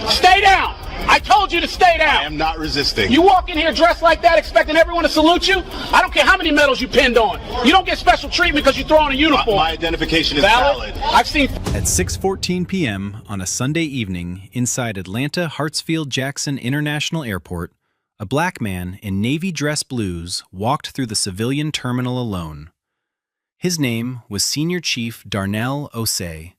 Stay down. I told you to stay down. I am not resisting. You walk in here dressed like that expecting everyone to salute you? I don't care how many medals you pinned on. You don't get special treatment because you throw on a uniform. My identification is valid. I've seen... At 6:14 p.m. on a Sunday evening inside Atlanta Hartsfield-Jackson International Airport, a black man in navy dress blues walked through the civilian terminal alone. His name was Senior Chief Darnell Osei.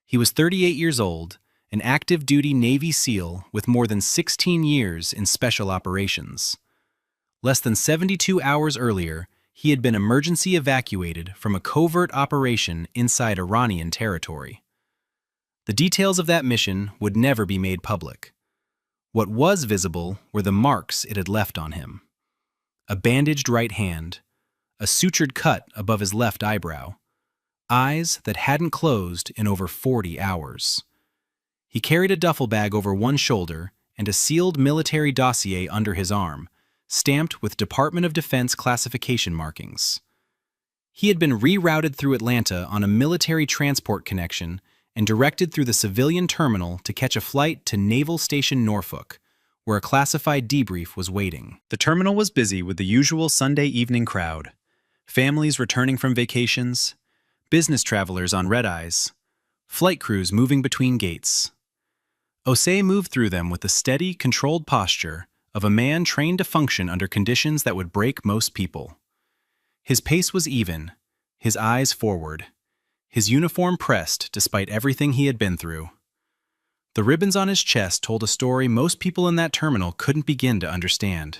He was 38 years old, an active-duty Navy SEAL with more than 16 years in special operations. Less than 72 hours earlier, he had been emergency evacuated from a covert operation inside Iranian territory. The details of that mission would never be made public. What was visible were the marks it had left on him. A bandaged right hand, a sutured cut above his left eyebrow, eyes that hadn't closed in over 40 hours. He carried a duffel bag over one shoulder and a sealed military dossier under his arm, stamped with Department of Defense classification markings. He had been rerouted through Atlanta on a military transport connection and directed through the civilian terminal to catch a flight to Naval Station Norfolk, where a classified debrief was waiting. The terminal was busy with the usual Sunday evening crowd. Families returning from vacations, business travelers on red-eyes, flight crews moving between gates. Osei moved through them with the steady, controlled posture of a man trained to function under conditions that would break most people. His pace was even, his eyes forward, his uniform pressed despite everything he had been through. The ribbons on his chest told a story most people in that terminal couldn't begin to understand.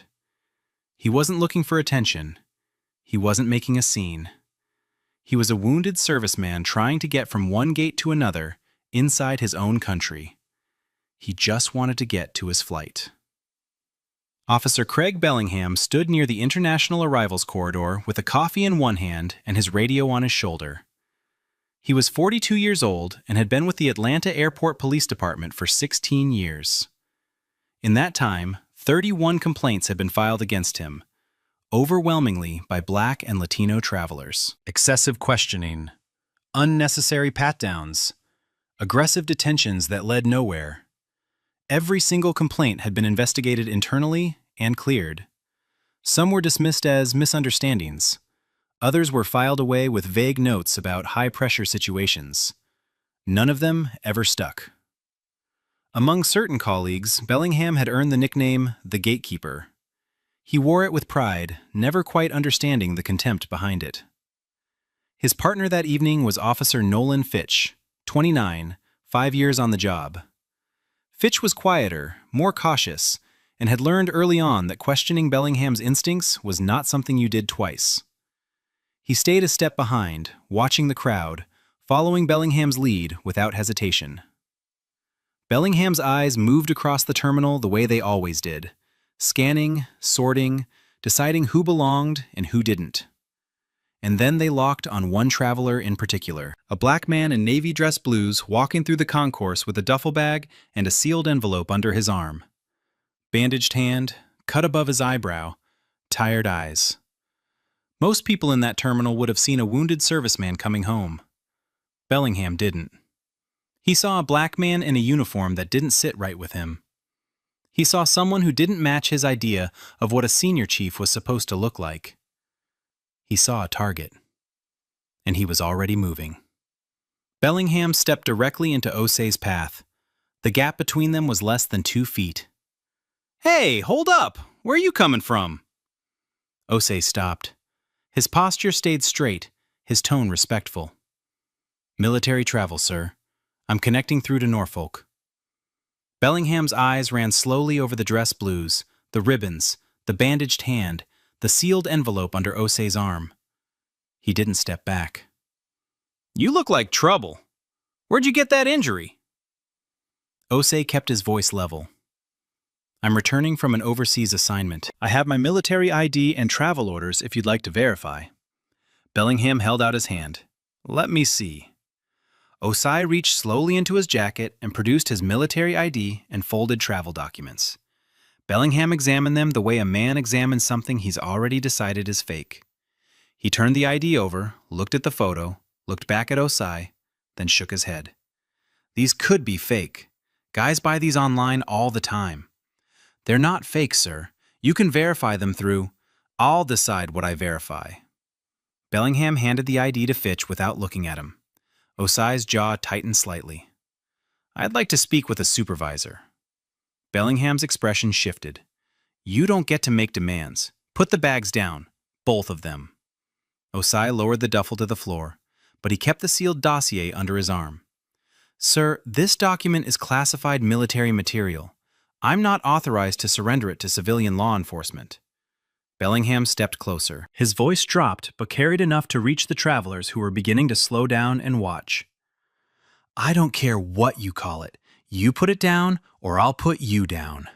He wasn't looking for attention. He wasn't making a scene. He was a wounded serviceman trying to get from one gate to another inside his own country. He just wanted to get to his flight. Officer Craig Bellingham stood near the international arrivals corridor with a coffee in one hand and his radio on his shoulder. He was 42 years old and had been with the Atlanta Airport Police Department for 16 years. In that time, 31 complaints had been filed against him, overwhelmingly by Black and Latino travelers. Excessive questioning, unnecessary pat-downs, aggressive detentions that led nowhere. Every single complaint had been investigated internally and cleared. Some were dismissed as misunderstandings. Others were filed away with vague notes about high-pressure situations. None of them ever stuck. Among certain colleagues, Bellingham had earned the nickname the Gatekeeper. He wore it with pride, never quite understanding the contempt behind it. His partner that evening was Officer Nolan Fitch, 29, 5 years on the job. Fitch was quieter, more cautious, and had learned early on that questioning Bellingham's instincts was not something you did twice. He stayed a step behind, watching the crowd, following Bellingham's lead without hesitation. Bellingham's eyes moved across the terminal the way they always did, scanning, sorting, deciding who belonged and who didn't. And then they locked on one traveler in particular, a black man in navy dress blues walking through the concourse with a duffel bag and a sealed envelope under his arm. Bandaged hand, cut above his eyebrow, tired eyes. Most people in that terminal would have seen a wounded serviceman coming home. Bellingham didn't. He saw a black man in a uniform that didn't sit right with him. He saw someone who didn't match his idea of what a senior chief was supposed to look like. He saw a target, and he was already moving. Bellingham stepped directly into Osei's path. The gap between them was less than 2 feet. "Hey, hold up! Where are you coming from?" Osei stopped. His posture stayed straight, his tone respectful. "Military travel, sir. I'm connecting through to Norfolk." Bellingham's eyes ran slowly over the dress blues, the ribbons, the bandaged hand, the sealed envelope under Osei's arm. He didn't step back. "You look like trouble. Where'd you get that injury?" Osei kept his voice level. "I'm returning from an overseas assignment. I have my military ID and travel orders if you'd like to verify." Bellingham held out his hand. "Let me see." Osei reached slowly into his jacket and produced his military ID and folded travel documents. Bellingham examined them the way a man examines something he's already decided is fake. He turned the ID over, looked at the photo, looked back at Osei, then shook his head. These could be fake. Guys buy these online all the time. They're not fake, sir. You can verify them through... I'll decide what I verify. Bellingham handed the ID to Fitch without looking at him. Osai's jaw tightened slightly. I'd like to speak with a supervisor. Bellingham's expression shifted. You don't get to make demands. Put the bags down. Both of them. Osai lowered the duffel to the floor, but he kept the sealed dossier under his arm. Sir, this document is classified military material. I'm not authorized to surrender it to civilian law enforcement. Bellingham stepped closer. His voice dropped, but carried enough to reach the travelers who were beginning to slow down and watch. I don't care what you call it. You put it down, or I'll put you down.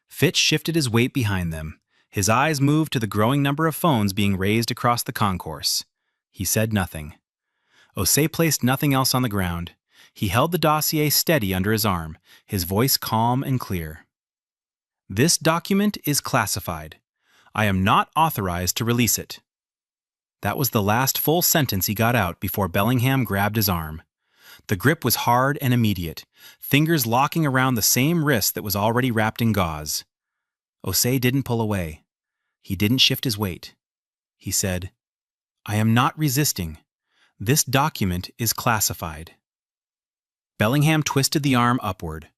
Fitch shifted his weight behind them. His eyes moved to the growing number of phones being raised across the concourse. He said nothing. Osei placed nothing else on the ground. He held the dossier steady under his arm, his voice calm and clear. This document is classified. I am not authorized to release it. That was the last full sentence he got out before Bellingham grabbed his arm. The grip was hard and immediate, fingers locking around the same wrist that was already wrapped in gauze. Osei didn't pull away. He didn't shift his weight. He said, I am not resisting. This document is classified. Bellingham twisted the arm upward.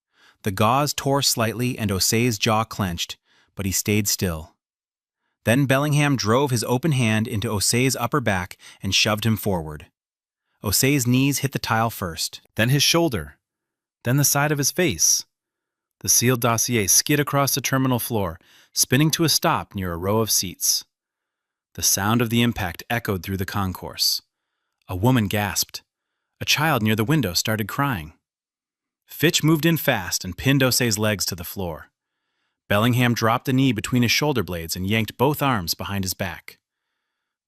The gauze tore slightly and Osei's jaw clenched, but he stayed still. Then Bellingham drove his open hand into Osei's upper back and shoved him forward. Osei's knees hit the tile first, then his shoulder, then the side of his face. The sealed dossier skid across the terminal floor, spinning to a stop near a row of seats. The sound of the impact echoed through the concourse. A woman gasped. A child near the window started crying. Fitch moved in fast and pinned Osei's legs to the floor. Bellingham dropped a knee between his shoulder blades and yanked both arms behind his back.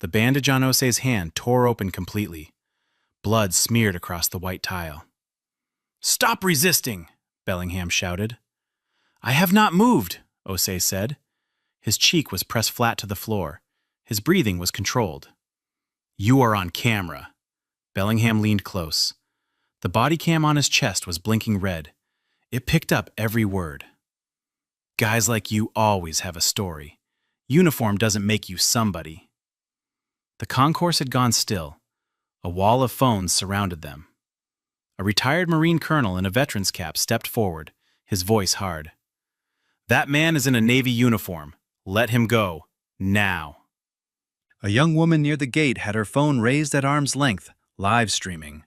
The bandage on Osei's hand tore open completely. Blood smeared across the white tile. Stop resisting, Bellingham shouted. I have not moved, Osei said. His cheek was pressed flat to the floor. His breathing was controlled. You are on camera. Bellingham leaned close. The body cam on his chest was blinking red. It picked up every word. Guys like you always have a story. Uniform doesn't make you somebody. The concourse had gone still. A wall of phones surrounded them. A retired Marine colonel in a veteran's cap stepped forward, his voice hard. That man is in a Navy uniform. Let him go. Now. A young woman near the gate had her phone raised at arm's length, live streaming.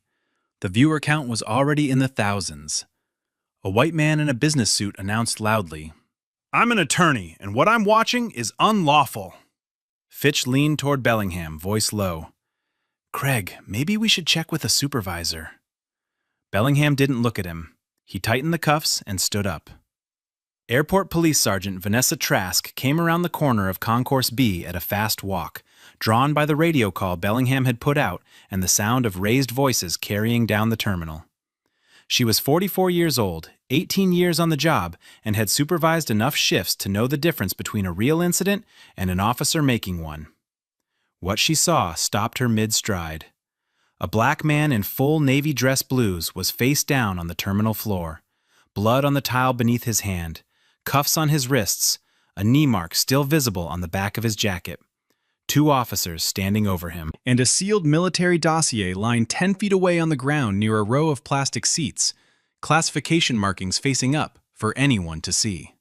The viewer count was already in the thousands. A white man in a business suit announced loudly, I'm an attorney, and what I'm watching is unlawful. Fitch leaned toward Bellingham, voice low. Craig, maybe we should check with a supervisor. Bellingham didn't look at him. He tightened the cuffs and stood up. Airport Police Sergeant Vanessa Trask came around the corner of Concourse B at a fast walk, drawn by the radio call Bellingham had put out and the sound of raised voices carrying down the terminal. She was 44 years old, 18 years on the job, and had supervised enough shifts to know the difference between a real incident and an officer making one. What she saw stopped her mid-stride. A black man in full Navy dress blues was face down on the terminal floor, blood on the tile beneath his hand, cuffs on his wrists, a knee mark still visible on the back of his jacket. 2 officers standing over him, and a sealed military dossier lying 10 feet away on the ground near a row of plastic seats, classification markings facing up for anyone to see.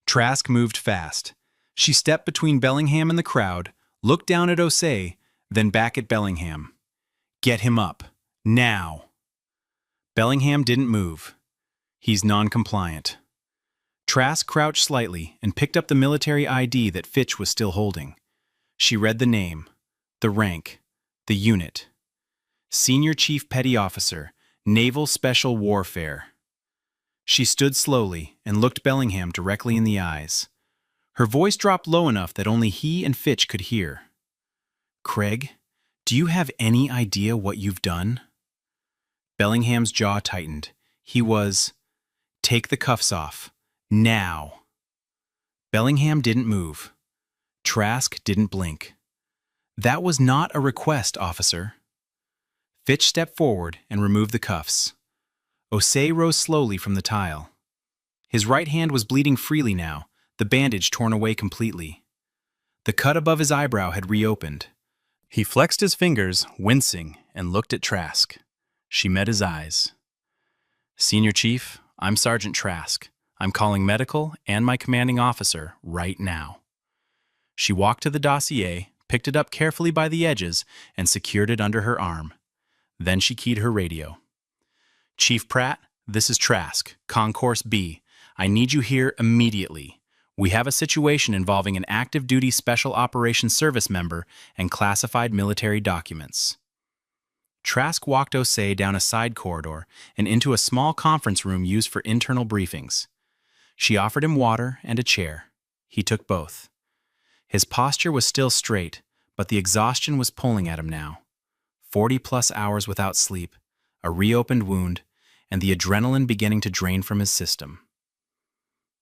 Trask moved fast. She stepped between Bellingham and the crowd, looked down at Osei, then back at Bellingham. Get him up. Now. Bellingham didn't move. He's non-compliant. Trask crouched slightly and picked up the military ID that Fitch was still holding. She read the name, the rank, the unit. Senior Chief Petty Officer, Naval Special Warfare. She stood slowly and looked Bellingham directly in the eyes. Her voice dropped low enough that only he and Fitch could hear. Craig, do you have any idea what you've done? Bellingham's jaw tightened. He was, take the cuffs off. Now. Bellingham didn't move. Trask didn't blink. That was not a request, officer. Fitch stepped forward and removed the cuffs. Osei rose slowly from the tile. His right hand was bleeding freely now, the bandage torn away completely. The cut above his eyebrow had reopened. He flexed his fingers, wincing, and looked at Trask. She met his eyes. "Senior Chief, I'm Sergeant Trask. I'm calling medical and my commanding officer right now." She walked to the dossier, picked it up carefully by the edges, and secured it under her arm. Then she keyed her radio. "Chief Pratt, this is Trask, Concourse B. I need you here immediately. We have a situation involving an active duty Special Operations Service member and classified military documents." Trask walked Osei down a side corridor and into a small conference room used for internal briefings. She offered him water and a chair. He took both. His posture was still straight, but the exhaustion was pulling at him now. 40-plus hours without sleep, a reopened wound, and the adrenaline beginning to drain from his system.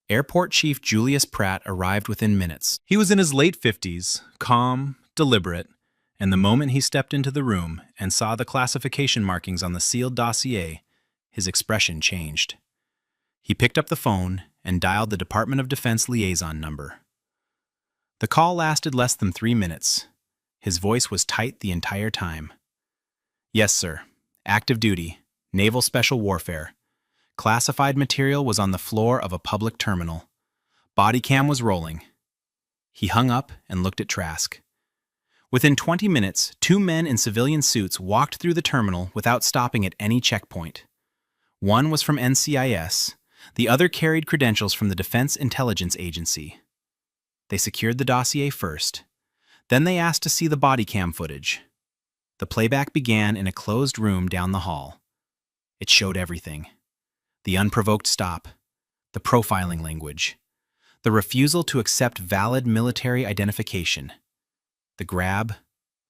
Airport Chief Julius Pratt arrived within minutes. He was in his late 50s, calm, deliberate, and the moment he stepped into the room and saw the classification markings on the sealed dossier, his expression changed. He picked up the phone and dialed the Department of Defense liaison number. The call lasted less than 3 minutes. His voice was tight the entire time. "Yes, sir. Active duty. Naval Special Warfare. Classified material was on the floor of a public terminal. Bodycam was rolling." He hung up and looked at Trask. Within 20 minutes, 2 men in civilian suits walked through the terminal without stopping at any checkpoint. One was from NCIS. The other carried credentials from the Defense Intelligence Agency. They secured the dossier first. Then they asked to see the Bodycam footage. The playback began in a closed room down the hall. It showed everything. The unprovoked stop, the profiling language, the refusal to accept valid military identification, the grab,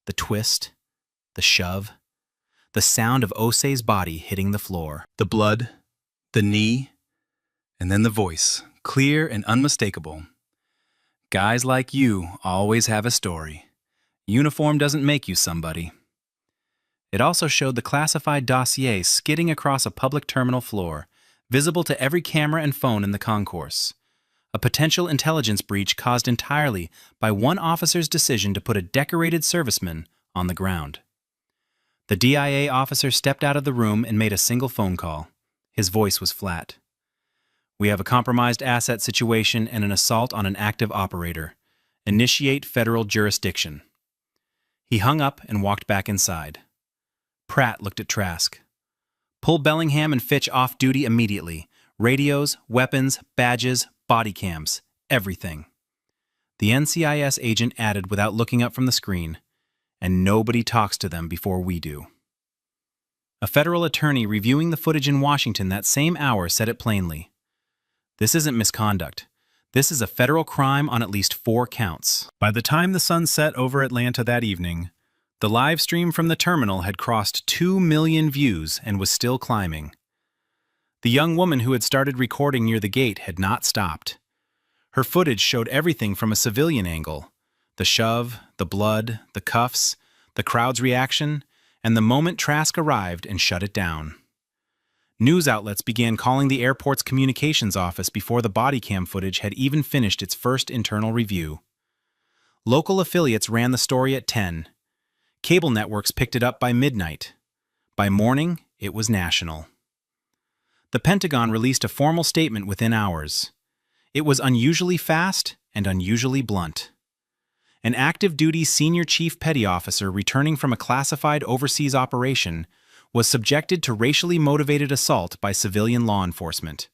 the twist, the shove, the sound of Osei's body hitting the floor, the blood, the knee, and then the voice, clear and unmistakable. "Guys like you always have a story. Uniform doesn't make you somebody." It also showed the classified dossier skidding across a public terminal floor, visible to every camera and phone in the concourse. A potential intelligence breach caused entirely by one officer's decision to put a decorated serviceman on the ground. The DIA officer stepped out of the room and made a single phone call. His voice was flat. "We have a compromised asset situation and an assault on an active operator. Initiate federal jurisdiction." He hung up and walked back inside. Pratt looked at Trask. "Pull Bellingham and Fitch off duty immediately. Radios, weapons, badges, body cams, everything." The NCIS agent added without looking up from the screen, "And nobody talks to them before we do." A federal attorney reviewing the footage in Washington that same hour said it plainly. "This isn't misconduct. This is a federal crime on at least 4 counts." By the time the sun set over Atlanta that evening, the live stream from the terminal had crossed 2 million views and was still climbing. The young woman who had started recording near the gate had not stopped. Her footage showed everything from a civilian angle: the shove, the blood, the cuffs, the crowd's reaction, and the moment Trask arrived and shut it down. News outlets began calling the airport's communications office before the Bodycam footage had even finished its first internal review. Local affiliates ran the story at 10. Cable networks picked it up by midnight. By morning, it was national. The Pentagon released a formal statement within hours. It was unusually fast and unusually blunt. An active-duty senior chief petty officer returning from a classified overseas operation was subjected to racially motivated assault by civilian law enforcement.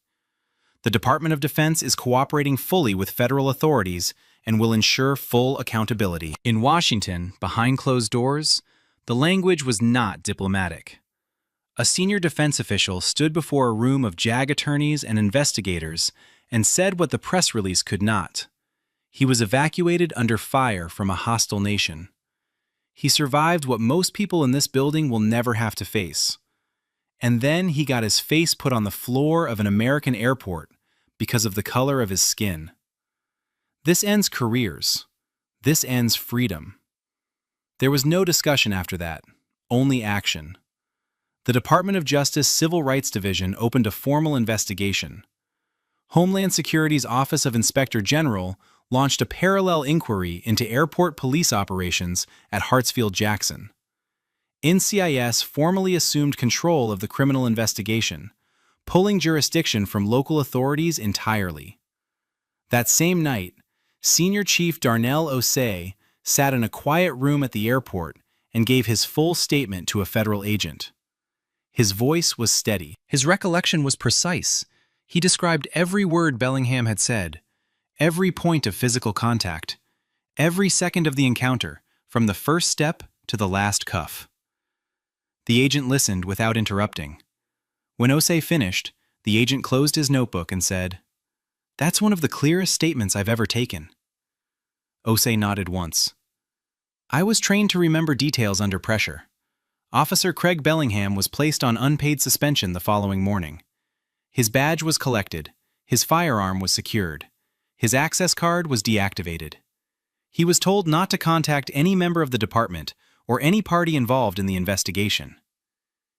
The Department of Defense is cooperating fully with federal authorities and will ensure full accountability. In Washington, behind closed doors, the language was not diplomatic. A senior defense official stood before a room of JAG attorneys and investigators and said what the press release could not. He was evacuated under fire from a hostile nation. He survived what most people in this building will never have to face. And then he got his face put on the floor of an American airport because of the color of his skin. This ends careers. This ends freedom. There was no discussion after that, only action. The Department of Justice Civil Rights Division opened a formal investigation. Homeland Security's Office of Inspector General launched a parallel inquiry into airport police operations at Hartsfield-Jackson. NCIS formally assumed control of the criminal investigation, pulling jurisdiction from local authorities entirely. That same night, Senior Chief Darnell Osei sat in a quiet room at the airport and gave his full statement to a federal agent. His voice was steady. His recollection was precise. He described every word Bellingham had said, every point of physical contact, every second of the encounter, from the first step to the last cuff. The agent listened without interrupting. When Osei finished, the agent closed his notebook and said, "That's one of the clearest statements I've ever taken." Osei nodded once. "I was trained to remember details under pressure." Officer Craig Bellingham was placed on unpaid suspension the following morning. His badge was collected, his firearm was secured, his access card was deactivated. He was told not to contact any member of the department or any party involved in the investigation.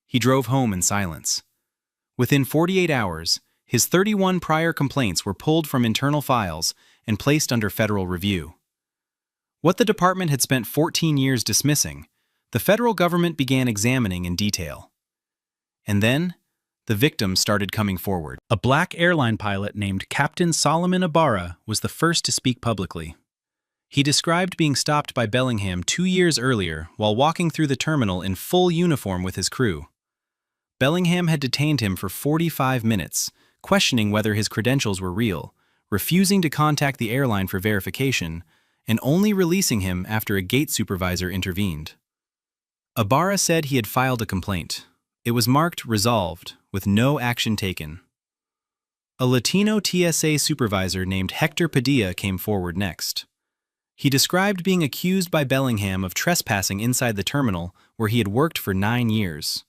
He drove home in silence. Within 48 hours, his 31 prior complaints were pulled from internal files and placed under federal review. What the department had spent 14 years dismissing, the federal government began examining in detail. And then, the victims started coming forward. A black airline pilot named Captain Solomon Ibarra was the first to speak publicly. He described being stopped by Bellingham 2 years earlier while walking through the terminal in full uniform with his crew. Bellingham had detained him for 45 minutes, questioning whether his credentials were real, refusing to contact the airline for verification, and only releasing him after a gate supervisor intervened. Ibarra said he had filed a complaint. It was marked resolved, with no action taken. A Latino TSA supervisor named Hector Padilla came forward next. He described being accused by Bellingham of trespassing inside the terminal where he had worked for 9 years.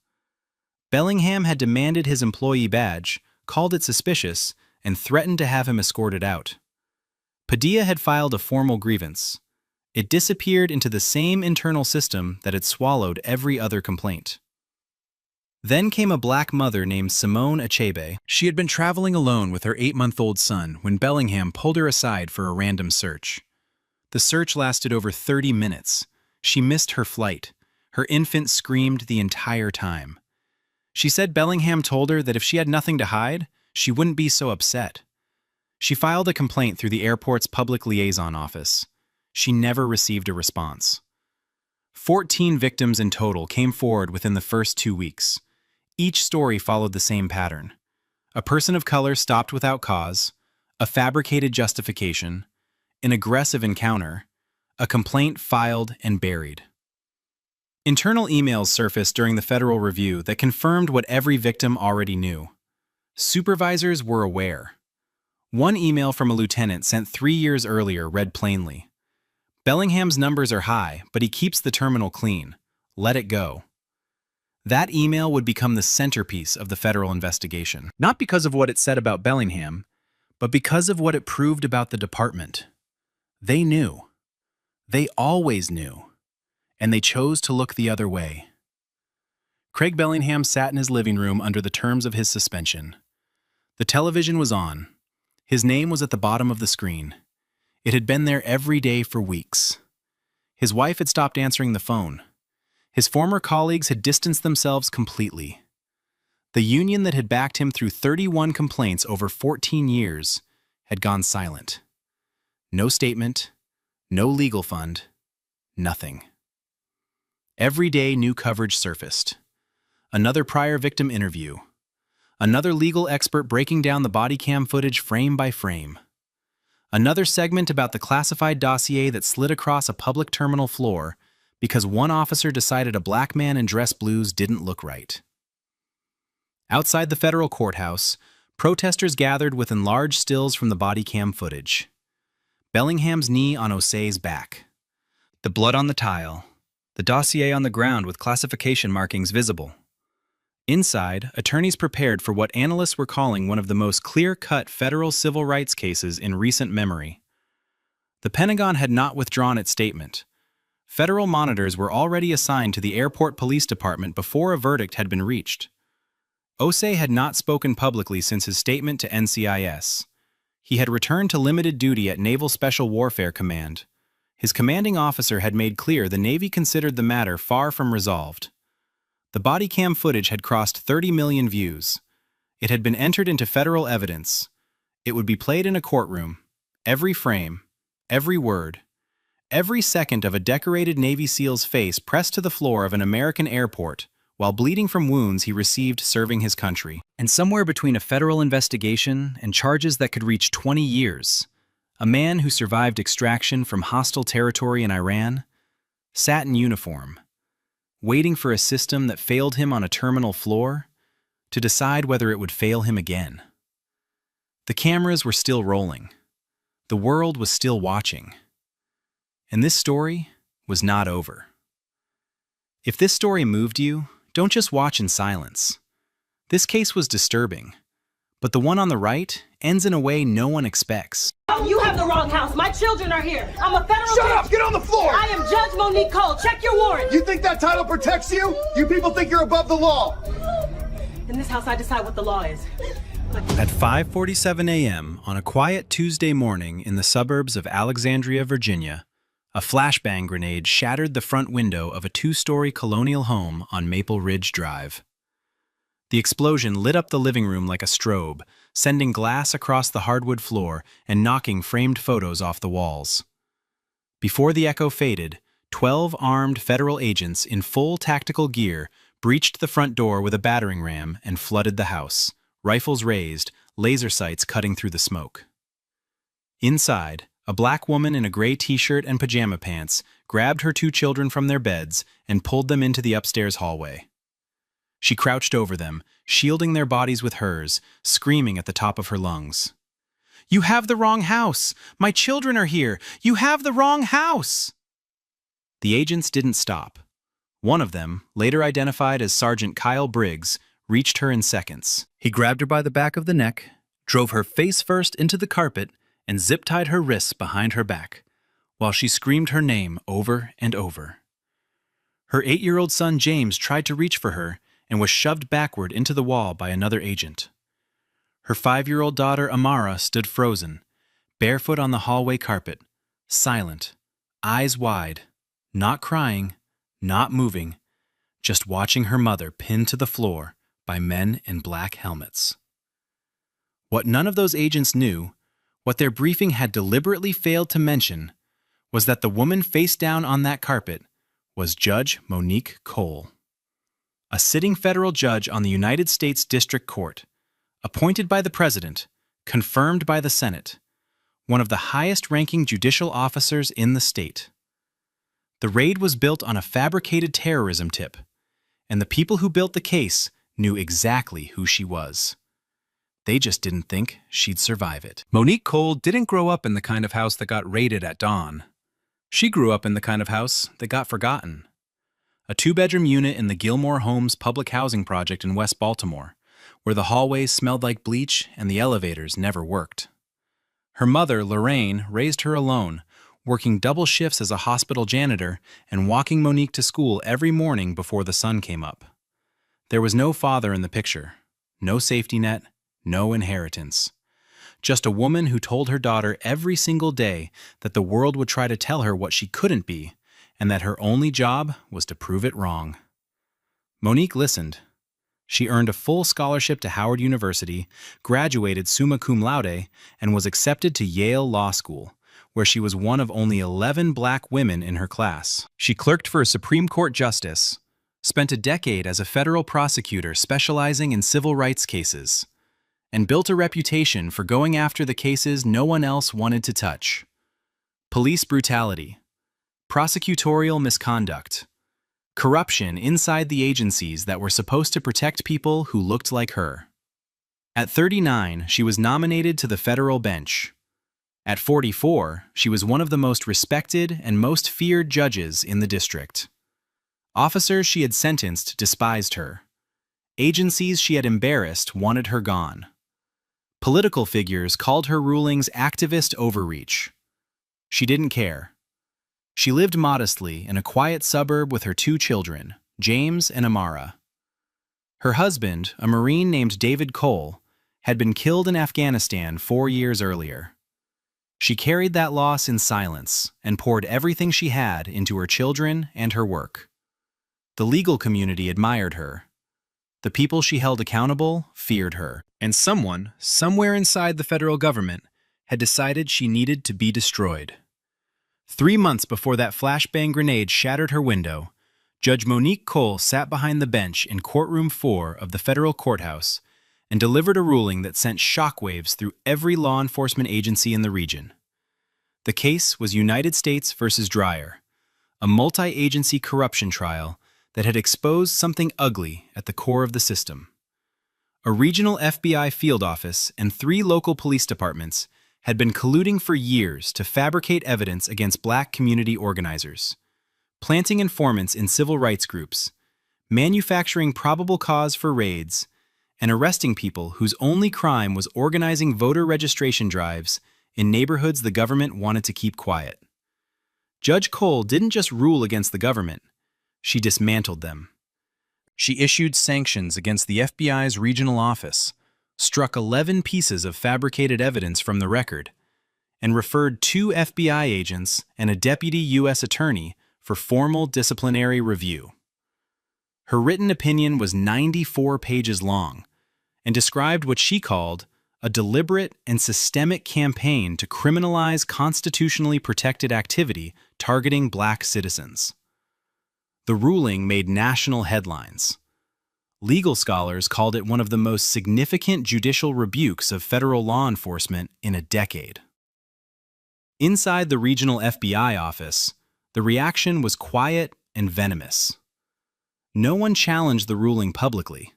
Bellingham had demanded his employee badge, called it suspicious, and threatened to have him escorted out. Padilla had filed a formal grievance. It disappeared into the same internal system that had swallowed every other complaint. Then came a black mother named Simone Achebe. She had been traveling alone with her 8-month-old son when Bellingham pulled her aside for a random search. The search lasted over 30 minutes. She missed her flight. Her infant screamed the entire time. She said Bellingham told her that if she had nothing to hide, she wouldn't be so upset. She filed a complaint through the airport's public liaison office. She never received a response. 14 victims in total came forward within the first 2 weeks. Each story followed the same pattern. A person of color stopped without cause, a fabricated justification, an aggressive encounter, a complaint filed and buried. Internal emails surfaced during the federal review that confirmed what every victim already knew. Supervisors were aware. One email from a lieutenant sent 3 years earlier read plainly, "Bellingham's numbers are high, but he keeps the terminal clean. Let it go." That email would become the centerpiece of the federal investigation, not because of what it said about Bellingham, but because of what it proved about the department. They knew. They always knew. And they chose to look the other way. Craig Bellingham sat in his living room under the terms of his suspension. The television was on. His name was at the bottom of the screen. It had been there every day for weeks. His wife had stopped answering the phone. His former colleagues had distanced themselves completely. The union that had backed him through 31 complaints over 14 years had gone silent. No statement, no legal fund, nothing. Every day new coverage surfaced. Another prior victim interview. Another legal expert breaking down the Bodycam footage frame by frame. Another segment about the classified dossier that slid across a public terminal floor because one officer decided a black man in dress blues didn't look right. Outside the federal courthouse, protesters gathered with enlarged stills from the Bodycam footage. Bellingham's knee on Osei's back. The blood on the tile. The dossier on the ground with classification markings visible. Inside, attorneys prepared for what analysts were calling one of the most clear-cut federal civil rights cases in recent memory. The Pentagon had not withdrawn its statement, Federal monitors were already assigned to the airport police department before a verdict had been reached. Osei had not spoken publicly since his statement to NCIS. He had returned to limited duty at Naval Special Warfare Command. His commanding officer had made clear the Navy considered the matter far from resolved. The Bodycam footage had crossed 30 million views. It had been entered into federal evidence. It would be played in a courtroom. Every frame, every word, every second of a decorated Navy SEAL's face pressed to the floor of an American airport while bleeding from wounds he received serving his country. And somewhere between a federal investigation and charges that could reach 20 years, a man who survived extraction from hostile territory in Iran sat in uniform, waiting for a system that failed him on a terminal floor to decide whether it would fail him again. The cameras were still rolling. The world was still watching. And this story was not over. If this story moved you, don't just watch in silence. This case was disturbing, but the one on the right ends in a way no one expects. Oh, you have the wrong house. My children are here. I'm a federal Shut up! Get on the floor! I am Judge Monique Cole. Check your warrant. You think that title protects you? You people think you're above the law. In this house, I decide what the law is. At 5:47 a.m. on a quiet Tuesday morning in the suburbs of Alexandria, Virginia, a flashbang grenade shattered the front window of a two-story colonial home on Maple Ridge Drive. The explosion lit up the living room like a strobe, sending glass across the hardwood floor and knocking framed photos off the walls. Before the echo faded, 12 armed federal agents in full tactical gear breached the front door with a battering ram and flooded the house, rifles raised, laser sights cutting through the smoke. Inside, a black woman in a gray t-shirt and pajama pants grabbed her two children from their beds and pulled them into the upstairs hallway. She crouched over them, shielding their bodies with hers, screaming at the top of her lungs. "You have the wrong house! My children are here! You have the wrong house!" The agents didn't stop. One of them, later identified as Sergeant Kyle Briggs, reached her in seconds. He grabbed her by the back of the neck, drove her face first into the carpet, and zip-tied her wrists behind her back, while she screamed her name over and over. Her 8-year-old son James tried to reach for her and was shoved backward into the wall by another agent. Her 5-year-old daughter Amara stood frozen, barefoot on the hallway carpet, silent, eyes wide, not crying, not moving, just watching her mother pinned to the floor by men in black helmets. What none of those agents knew, what their briefing had deliberately failed to mention, was that the woman face down on that carpet was Judge Monique Cole, a sitting federal judge on the United States District Court, appointed by the President, confirmed by the Senate, one of the highest-ranking judicial officers in the state. The raid was built on a fabricated terrorism tip, and the people who built the case knew exactly who she was. They just didn't think she'd survive it. Monique Cole didn't grow up in the kind of house that got raided at dawn. She grew up in the kind of house that got forgotten. A 2-bedroom unit in the Gilmore Homes public housing project in West Baltimore, where the hallways smelled like bleach and the elevators never worked. Her mother, Lorraine, raised her alone, working double shifts as a hospital janitor and walking Monique to school every morning before the sun came up. There was no father in the picture, no safety net, no inheritance. Just a woman who told her daughter every single day that the world would try to tell her what she couldn't be, and that her only job was to prove it wrong. Monique listened. She earned a full scholarship to Howard University, graduated summa cum laude, and was accepted to Yale Law School, where she was one of only 11 black women in her class. She clerked for a Supreme Court justice, spent a decade as a federal prosecutor specializing in civil rights cases, and built a reputation for going after the cases no one else wanted to touch. Police brutality, prosecutorial misconduct, corruption inside the agencies that were supposed to protect people who looked like her. At 39, she was nominated to the federal bench. At 44, she was one of the most respected and most feared judges in the district. Officers she had sentenced despised her. Agencies she had embarrassed wanted her gone. Political figures called her rulings activist overreach. She didn't care. She lived modestly in a quiet suburb with her 2 children, James and Amara. Her husband, a Marine named David Cole, had been killed in Afghanistan 4 years earlier. She carried that loss in silence and poured everything she had into her children and her work. The legal community admired her. The people she held accountable feared her. And someone, somewhere inside the federal government, had decided she needed to be destroyed. 3 months before that flashbang grenade shattered her window, Judge Monique Cole sat behind the bench in Courtroom 4 of the federal courthouse and delivered a ruling that sent shockwaves through every law enforcement agency in the region. The case was United States versus Dreyer, a multi-agency corruption trial that had exposed something ugly at the core of the system. A regional FBI field office and 3 local police departments had been colluding for years to fabricate evidence against Black community organizers, planting informants in civil rights groups, manufacturing probable cause for raids, and arresting people whose only crime was organizing voter registration drives in neighborhoods the government wanted to keep quiet. Judge Cole didn't just rule against the government, she dismantled them. She issued sanctions against the FBI's regional office, struck 11 pieces of fabricated evidence from the record, and referred 2 FBI agents and a deputy U.S. attorney for formal disciplinary review. Her written opinion was 94 pages long and described what she called a deliberate and systemic campaign to criminalize constitutionally protected activity targeting Black citizens. The ruling made national headlines. Legal scholars called it one of the most significant judicial rebukes of federal law enforcement in a decade. Inside the regional FBI office, the reaction was quiet and venomous. No one challenged the ruling publicly,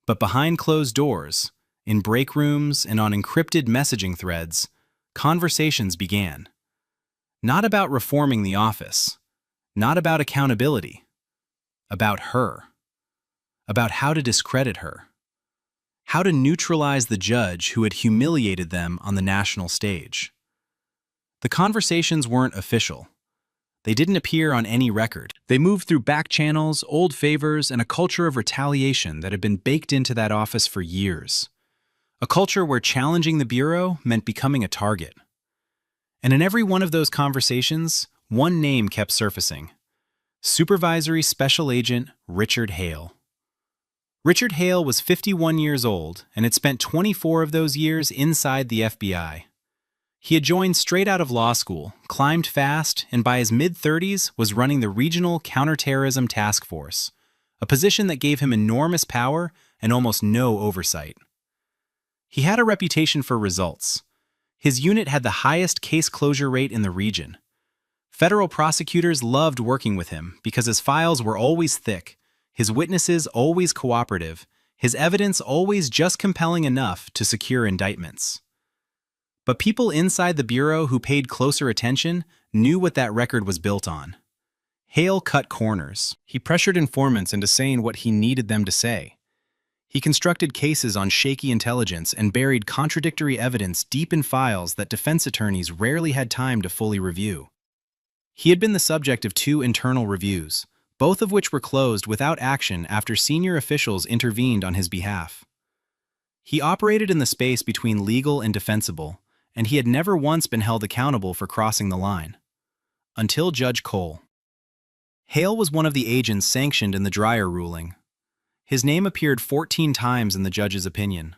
but behind closed doors, in break rooms and on encrypted messaging threads, conversations began. Not about reforming the office, not about accountability, about her. About how to discredit her, how to neutralize the judge who had humiliated them on the national stage. The conversations weren't official. They didn't appear on any record. They moved through back channels, old favors, and a culture of retaliation that had been baked into that office for years. A culture where challenging the Bureau meant becoming a target. And in every one of those conversations, one name kept surfacing: Supervisory Special Agent Richard Hale. Richard Hale was 51 years old and had spent 24 of those years inside the FBI. He had joined straight out of law school, climbed fast, and by his mid-30s was running the Regional Counterterrorism Task Force, a position that gave him enormous power and almost no oversight. He had a reputation for results. His unit had the highest case closure rate in the region. Federal prosecutors loved working with him because his files were always thick, his witnesses always cooperative, his evidence always just compelling enough to secure indictments. But people inside the Bureau who paid closer attention knew what that record was built on. Hale cut corners. He pressured informants into saying what he needed them to say. He constructed cases on shaky intelligence and buried contradictory evidence deep in files that defense attorneys rarely had time to fully review. He had been the subject of 2 internal reviews, both of which were closed without action after senior officials intervened on his behalf. He operated in the space between legal and defensible, and he had never once been held accountable for crossing the line. Until Judge Cole. Hale was one of the agents sanctioned in the Dreyer ruling. His name appeared 14 times in the judge's opinion.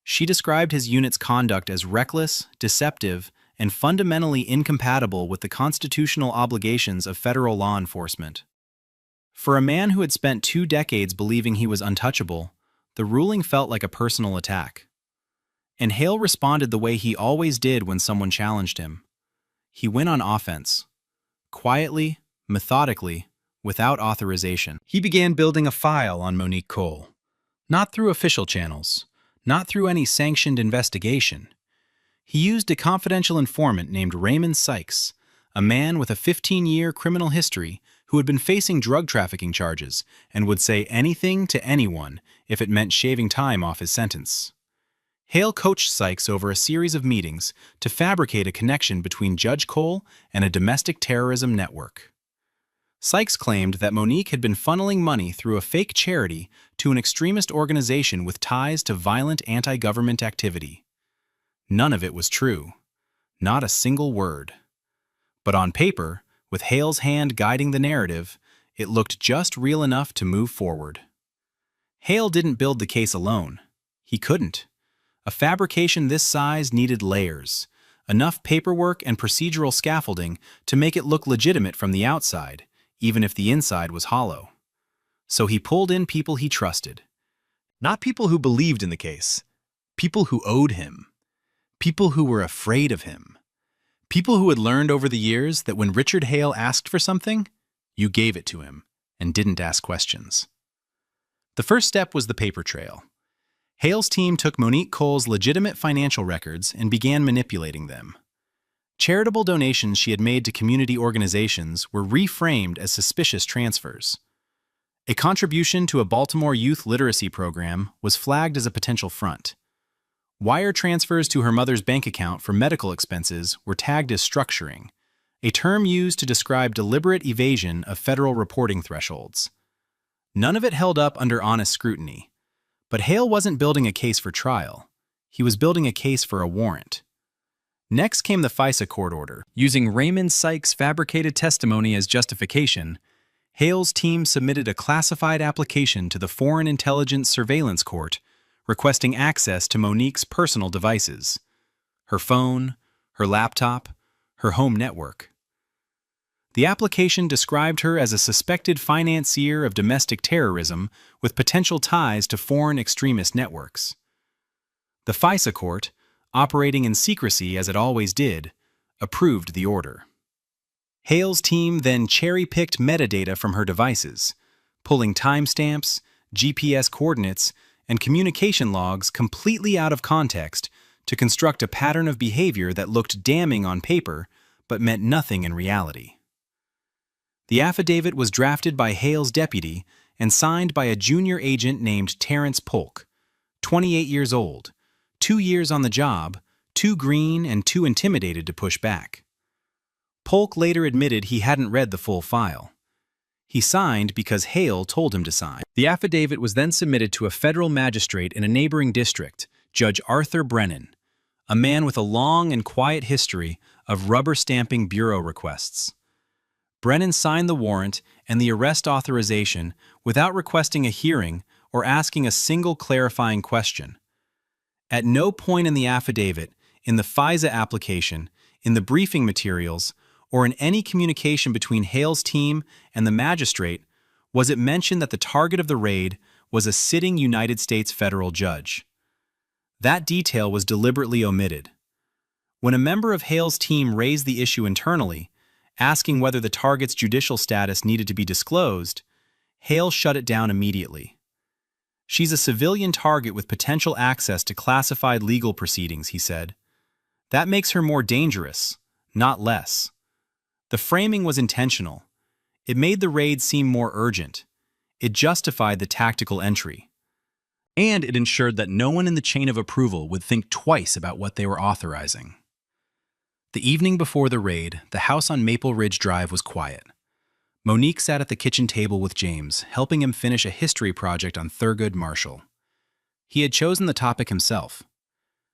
She described his unit's conduct as reckless, deceptive, and fundamentally incompatible with the constitutional obligations of federal law enforcement. For a man who had spent 2 decades believing he was untouchable, the ruling felt like a personal attack. And Hale responded the way he always did when someone challenged him. He went on offense. Quietly, methodically, without authorization. He began building a file on Monique Cole. Not through official channels, not through any sanctioned investigation. He used a confidential informant named Raymond Sykes, a man with a 15-year criminal history who had been facing drug trafficking charges and would say anything to anyone if it meant shaving time off his sentence. Hale coached Sykes over a series of meetings to fabricate a connection between Judge Cole and a domestic terrorism network. Sykes claimed that Monique had been funneling money through a fake charity to an extremist organization with ties to violent anti-government activity. None of it was true. Not a single word. But on paper, with Hale's hand guiding the narrative, it looked just real enough to move forward. Hale didn't build the case alone. He couldn't. A fabrication this size needed layers, enough paperwork and procedural scaffolding to make it look legitimate from the outside, even if the inside was hollow. So he pulled in people he trusted. Not people who believed in the case. People who owed him. People who were afraid of him. People who had learned over the years that when Richard Hale asked for something, you gave it to him and didn't ask questions. The first step was the paper trail. Hale's team took Monique Cole's legitimate financial records and began manipulating them. Charitable donations she had made to community organizations were reframed as suspicious transfers. A contribution to a Baltimore youth literacy program was flagged as a potential front. Wire transfers to her mother's bank account for medical expenses were tagged as structuring, a term used to describe deliberate evasion of federal reporting thresholds. None of it held up under honest scrutiny. But Hale wasn't building a case for trial. He was building a case for a warrant. Next came the FISA court order. Using Raymond Sykes' fabricated testimony as justification, Hale's team submitted a classified application to the Foreign Intelligence Surveillance Court requesting access to Monique's personal devices, her phone, her laptop, her home network. The application described her as a suspected financier of domestic terrorism with potential ties to foreign extremist networks. The FISA court, operating in secrecy as it always did, approved the order. Hale's team then cherry-picked metadata from her devices, pulling timestamps, GPS coordinates, and communication logs completely out of context to construct a pattern of behavior that looked damning on paper but meant nothing in reality. The affidavit was drafted by Hale's deputy and signed by a junior agent named Terrence Polk, 28 years old, 2 years on the job, too green and too intimidated to push back. Polk later admitted he hadn't read the full file. He signed because Hale told him to sign. The affidavit was then submitted to a federal magistrate in a neighboring district, Judge Arthur Brennan, a man with a long and quiet history of rubber-stamping bureau requests. Brennan signed the warrant and the arrest authorization without requesting a hearing or asking a single clarifying question. At no point in the affidavit, in the FISA application, in the briefing materials, or in any communication between Hale's team and the magistrate was it mentioned that the target of the raid was a sitting United States federal judge. That detail was deliberately omitted. When a member of Hale's team raised the issue internally, asking whether the target's judicial status needed to be disclosed, Hale shut it down immediately. She's a civilian target with potential access to classified legal proceedings, he said. That makes her more dangerous, not less. The framing was intentional. It made the raid seem more urgent. It justified the tactical entry. And it ensured that no one in the chain of approval would think twice about what they were authorizing. The evening before the raid, the house on Maple Ridge Drive was quiet. Monique sat at the kitchen table with James, helping him finish a history project on Thurgood Marshall. He had chosen the topic himself.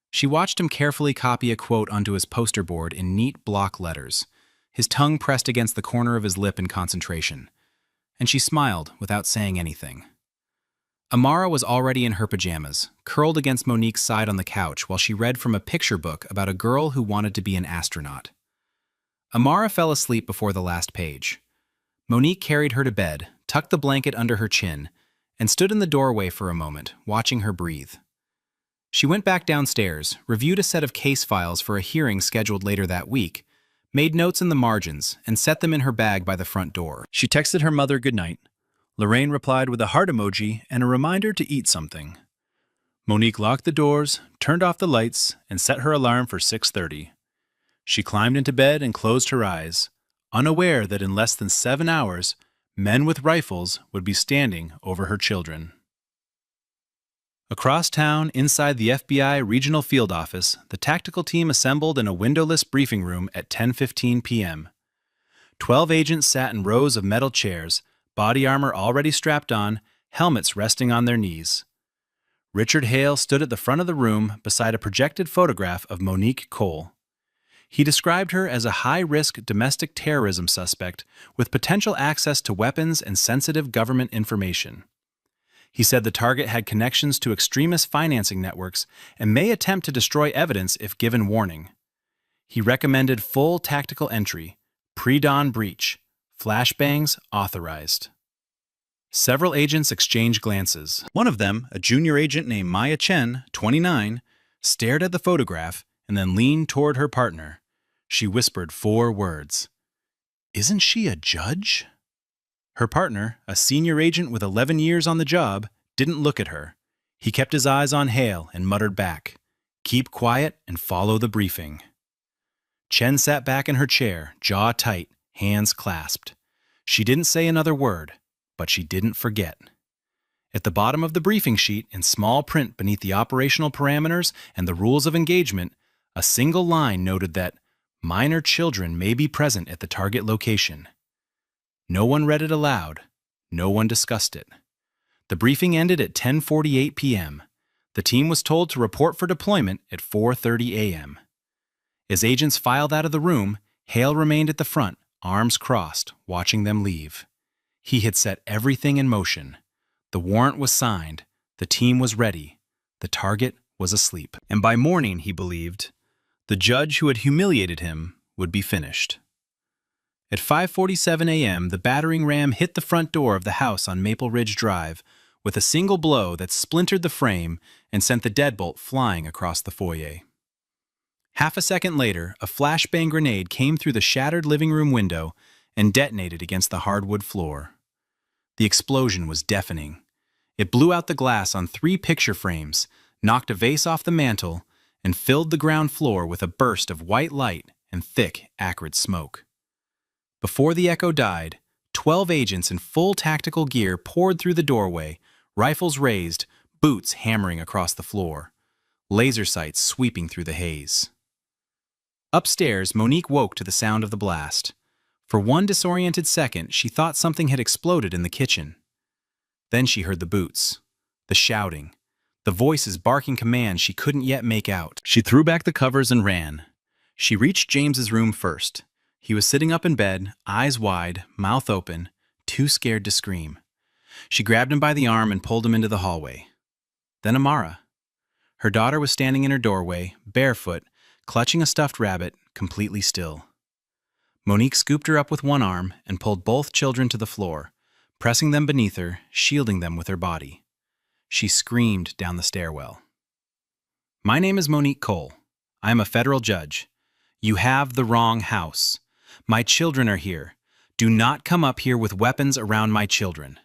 She watched him carefully copy a quote onto his poster board in neat block letters, his tongue pressed against the corner of his lip in concentration, and she smiled without saying anything. Amara was already in her pajamas, curled against Monique's side on the couch while she read from a picture book about a girl who wanted to be an astronaut. Amara fell asleep before the last page. Monique carried her to bed, tucked the blanket under her chin, and stood in the doorway for a moment, watching her breathe. She went back downstairs, reviewed a set of case files for a hearing scheduled later that week, made notes in the margins, and set them in her bag by the front door. She texted her mother goodnight. Lorraine replied with a heart emoji and a reminder to eat something. Monique locked the doors, turned off the lights, and set her alarm for 6:30. She climbed into bed and closed her eyes, unaware that in less than 7 hours, men with rifles would be standing over her children. Across town, inside the FBI Regional Field Office, the tactical team assembled in a windowless briefing room at 10:15 p.m. 12 agents sat in rows of metal chairs, body armor already strapped on, helmets resting on their knees. Richard Hale stood at the front of the room beside a projected photograph of Monique Cole. He described her as a high-risk domestic terrorism suspect with potential access to weapons and sensitive government information. He said the target had connections to extremist financing networks and may attempt to destroy evidence if given warning. He recommended full tactical entry, pre-dawn breach, flashbangs authorized. Several agents exchanged glances. One of them, a junior agent named Maya Chen, 29, stared at the photograph and then leaned toward her partner. She whispered 4 words. "Isn't she a judge?" Her partner, a senior agent with 11 years on the job, didn't look at her. He kept his eyes on Hale and muttered back, "Keep quiet and follow the briefing." Chen sat back in her chair, jaw tight, hands clasped. She didn't say another word, but she didn't forget. At the bottom of the briefing sheet, in small print beneath the operational parameters and the rules of engagement, a single line noted that minor children may be present at the target location. No one read it aloud. No one discussed it. The briefing ended at 10:48 p.m. The team was told to report for deployment at 4:30 a.m. As agents filed out of the room, Hale remained at the front, arms crossed, watching them leave. He had set everything in motion. The warrant was signed. The team was ready. The target was asleep. And by morning, he believed, the judge who had humiliated him would be finished. At 5:47 a.m., the battering ram hit the front door of the house on Maple Ridge Drive with a single blow that splintered the frame and sent the deadbolt flying across the foyer. Half a second later, a flashbang grenade came through the shattered living room window and detonated against the hardwood floor. The explosion was deafening. It blew out the glass on 3 picture frames, knocked a vase off the mantel, and filled the ground floor with a burst of white light and thick, acrid smoke. Before the echo died, 12 agents in full tactical gear poured through the doorway, rifles raised, boots hammering across the floor, laser sights sweeping through the haze. Upstairs, Monique woke to the sound of the blast. For one disoriented second, she thought something had exploded in the kitchen. Then she heard the boots, the shouting, the voices barking commands she couldn't yet make out. She threw back the covers and ran. She reached James's room first. He was sitting up in bed, eyes wide, mouth open, too scared to scream. She grabbed him by the arm and pulled him into the hallway. Then Amara. Her daughter was standing in her doorway, barefoot, clutching a stuffed rabbit, completely still. Monique scooped her up with one arm and pulled both children to the floor, pressing them beneath her, shielding them with her body. She screamed down the stairwell. "My name is Monique Cole. I am a federal judge. You have the wrong house. My children are here. Do not come up here with weapons around my children."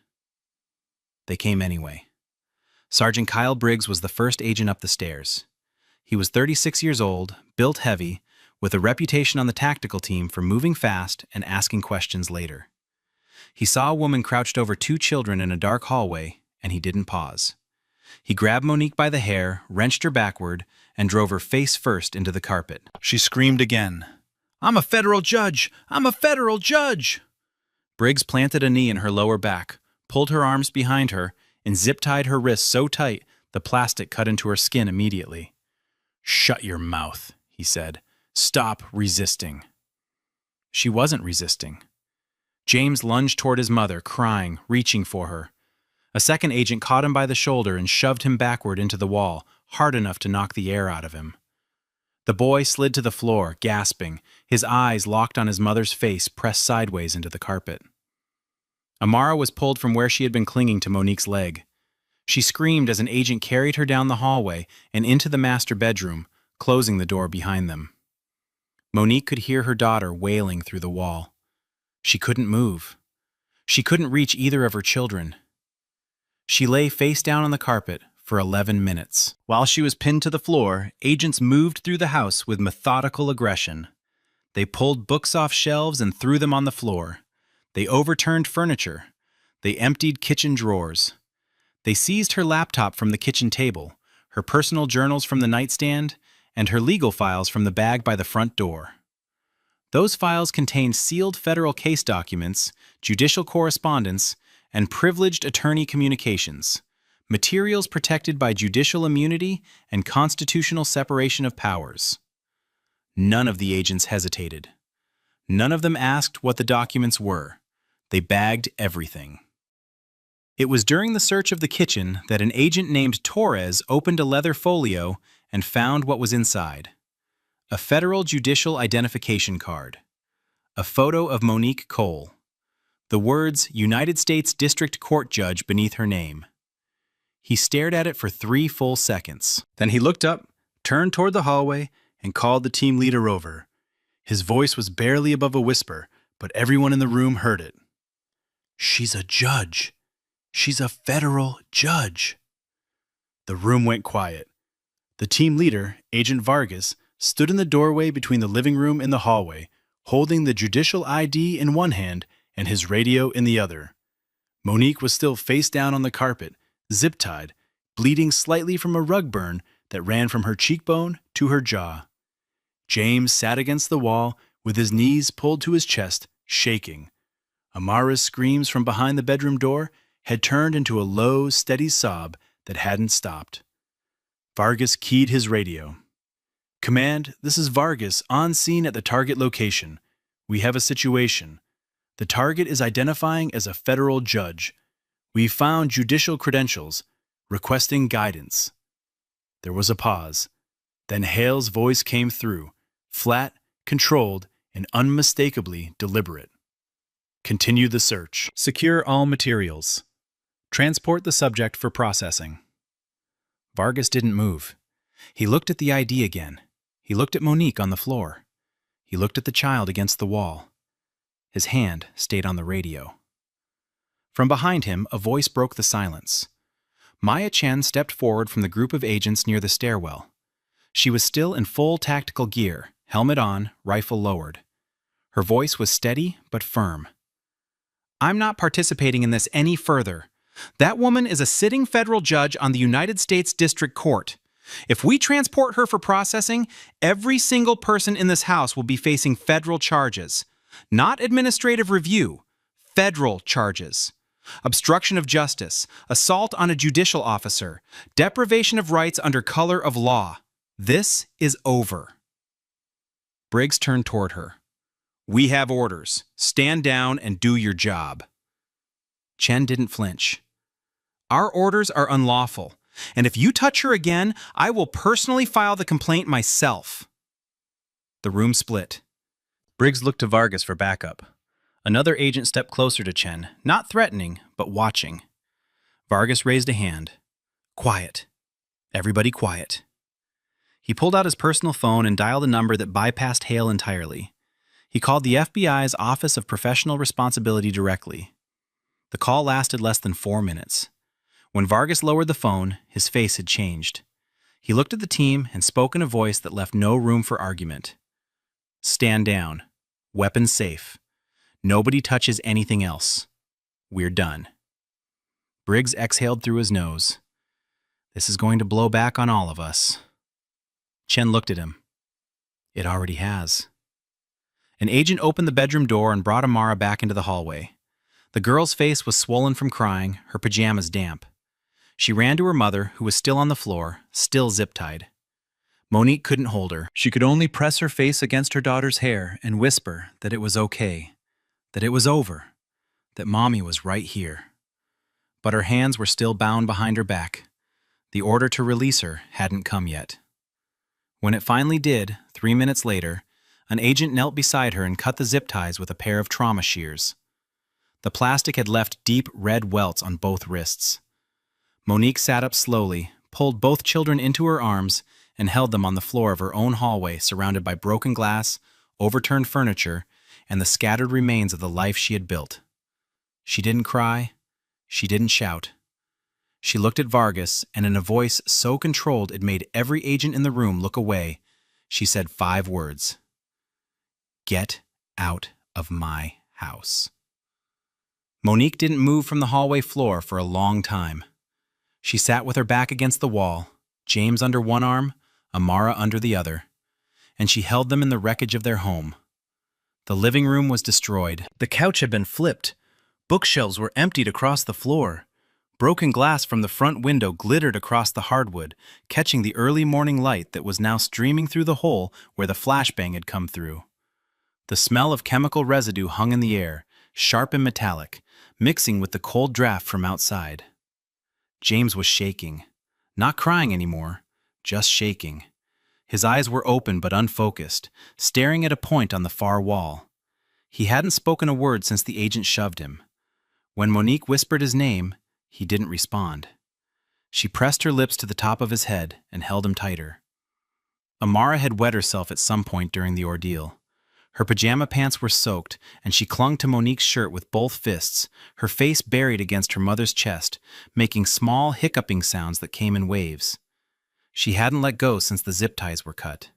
They came anyway. Sergeant Kyle Briggs was the first agent up the stairs. He was 36 years old, built heavy, with a reputation on the tactical team for moving fast and asking questions later. He saw a woman crouched over 2 children in a dark hallway, and he didn't pause. He grabbed Monique by the hair, wrenched her backward, and drove her face first into the carpet. She screamed again. "I'm a federal judge! I'm a federal judge!" Briggs planted a knee in her lower back, pulled her arms behind her, and zip-tied her wrists so tight the plastic cut into her skin immediately. "Shut your mouth," he said. "Stop resisting." She wasn't resisting. James lunged toward his mother, crying, reaching for her. A second agent caught him by the shoulder and shoved him backward into the wall, hard enough to knock the air out of him. The boy slid to the floor, gasping, his eyes locked on his mother's face pressed sideways into the carpet. Amara was pulled from where she had been clinging to Monique's leg. She screamed as an agent carried her down the hallway and into the master bedroom, closing the door behind them. Monique could hear her daughter wailing through the wall. She couldn't move. She couldn't reach either of her children. She lay face down on the carpet for 11 minutes. While she was pinned to the floor, agents moved through the house with methodical aggression. They pulled books off shelves and threw them on the floor. They overturned furniture. They emptied kitchen drawers. They seized her laptop from the kitchen table, her personal journals from the nightstand, and her legal files from the bag by the front door. Those files contained sealed federal case documents, judicial correspondence, and privileged attorney communications, materials protected by judicial immunity and constitutional separation of powers. None of the agents hesitated. None of them asked what the documents were. They bagged everything. It was during the search of the kitchen that an agent named Torres opened a leather folio and found what was inside. A federal judicial identification card. A photo of Monique Cole. The words United States District Court Judge beneath her name. He stared at it for 3 full seconds. Then he looked up, turned toward the hallway, and called the team leader over. His voice was barely above a whisper, but everyone in the room heard it. "She's a judge. She's a federal judge." The room went quiet. The team leader, Agent Vargas, stood in the doorway between the living room and the hallway, holding the judicial ID in one hand and his radio in the other. Monique was still face down on the carpet, zip-tied, bleeding slightly from a rug burn that ran from her cheekbone to her jaw. James sat against the wall with his knees pulled to his chest, shaking. Amara's screams from behind the bedroom door had turned into a low, steady sob that hadn't stopped. Vargas keyed his radio. "Command, this is Vargas on scene at the target location. We have a situation. The target is identifying as a federal judge. We found judicial credentials, requesting guidance." There was a pause. Then Hale's voice came through, flat, controlled, and unmistakably deliberate. "Continue the search. Secure all materials. Transport the subject for processing." Vargas didn't move. He looked at the ID again. He looked at Monique on the floor. He looked at the child against the wall. His hand stayed on the radio. From behind him, a voice broke the silence. Maya Chen stepped forward from the group of agents near the stairwell. She was still in full tactical gear, helmet on, rifle lowered. Her voice was steady but firm. "I'm not participating in this any further. That woman is a sitting federal judge on the United States District Court. If we transport her for processing, every single person in this house will be facing federal charges. Not administrative review, federal charges. Obstruction of justice, assault on a judicial officer, deprivation of rights under color of law. This is over." Briggs turned toward her. "We have orders. Stand down and do your job." Chen didn't flinch. "Our orders are unlawful, and if you touch her again, I will personally file the complaint myself." The room split. Briggs looked to Vargas for backup. Another agent stepped closer to Chen, not threatening, but watching. Vargas raised a hand. "Quiet. Everybody quiet." He pulled out his personal phone and dialed a number that bypassed Hale entirely. He called the FBI's Office of Professional Responsibility directly. The call lasted less than 4 minutes. When Vargas lowered the phone, his face had changed. He looked at the team and spoke in a voice that left no room for argument. "Stand down. Weapons safe. Nobody touches anything else. We're done." Briggs exhaled through his nose. "This is going to blow back on all of us." Chen looked at him. "It already has." An agent opened the bedroom door and brought Amara back into the hallway. The girl's face was swollen from crying, her pajamas damp. She ran to her mother, who was still on the floor, still zip-tied. Monique couldn't hold her. She could only press her face against her daughter's hair and whisper that it was okay, that it was over, that Mommy was right here. But her hands were still bound behind her back. The order to release her hadn't come yet. When it finally did, 3 minutes later, an agent knelt beside her and cut the zip ties with a pair of trauma shears. The plastic had left deep red welts on both wrists. Monique sat up slowly, pulled both children into her arms, and held them on the floor of her own hallway surrounded by broken glass, overturned furniture, and the scattered remains of the life she had built. She didn't cry. She didn't shout. She looked at Vargas, and in a voice so controlled it made every agent in the room look away, she said 5 words. "Get out of my house." Monique didn't move from the hallway floor for a long time. She sat with her back against the wall, James under one arm, Amara under the other, and she held them in the wreckage of their home. The living room was destroyed. The couch had been flipped. Bookshelves were emptied across the floor. Broken glass from the front window glittered across the hardwood, catching the early morning light that was now streaming through the hole where the flashbang had come through. The smell of chemical residue hung in the air, sharp and metallic, mixing with the cold draft from outside. James was shaking. Not crying anymore, just shaking. His eyes were open but unfocused, staring at a point on the far wall. He hadn't spoken a word since the agent shoved him. When Monique whispered his name, he didn't respond. She pressed her lips to the top of his head and held him tighter. Amara had wet herself at some point during the ordeal. Her pajama pants were soaked, and she clung to Monique's shirt with both fists, her face buried against her mother's chest, making small, hiccuping sounds that came in waves. She hadn't let go since the zip ties were cut.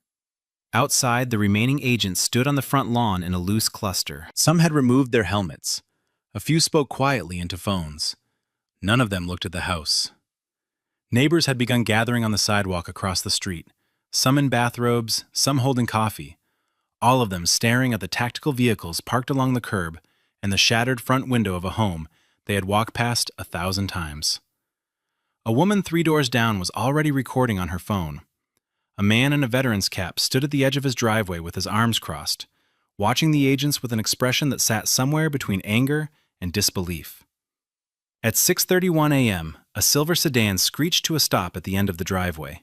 Outside, the remaining agents stood on the front lawn in a loose cluster. Some had removed their helmets. A few spoke quietly into phones. None of them looked at the house. Neighbors had begun gathering on the sidewalk across the street, some in bathrobes, some holding coffee, all of them staring at the tactical vehicles parked along the curb and the shattered front window of a home they had walked past 1,000 times. A woman 3 doors down was already recording on her phone. A man in a veteran's cap stood at the edge of his driveway with his arms crossed, watching the agents with an expression that sat somewhere between anger and disbelief. At 6:31 a.m., a silver sedan screeched to a stop at the end of the driveway.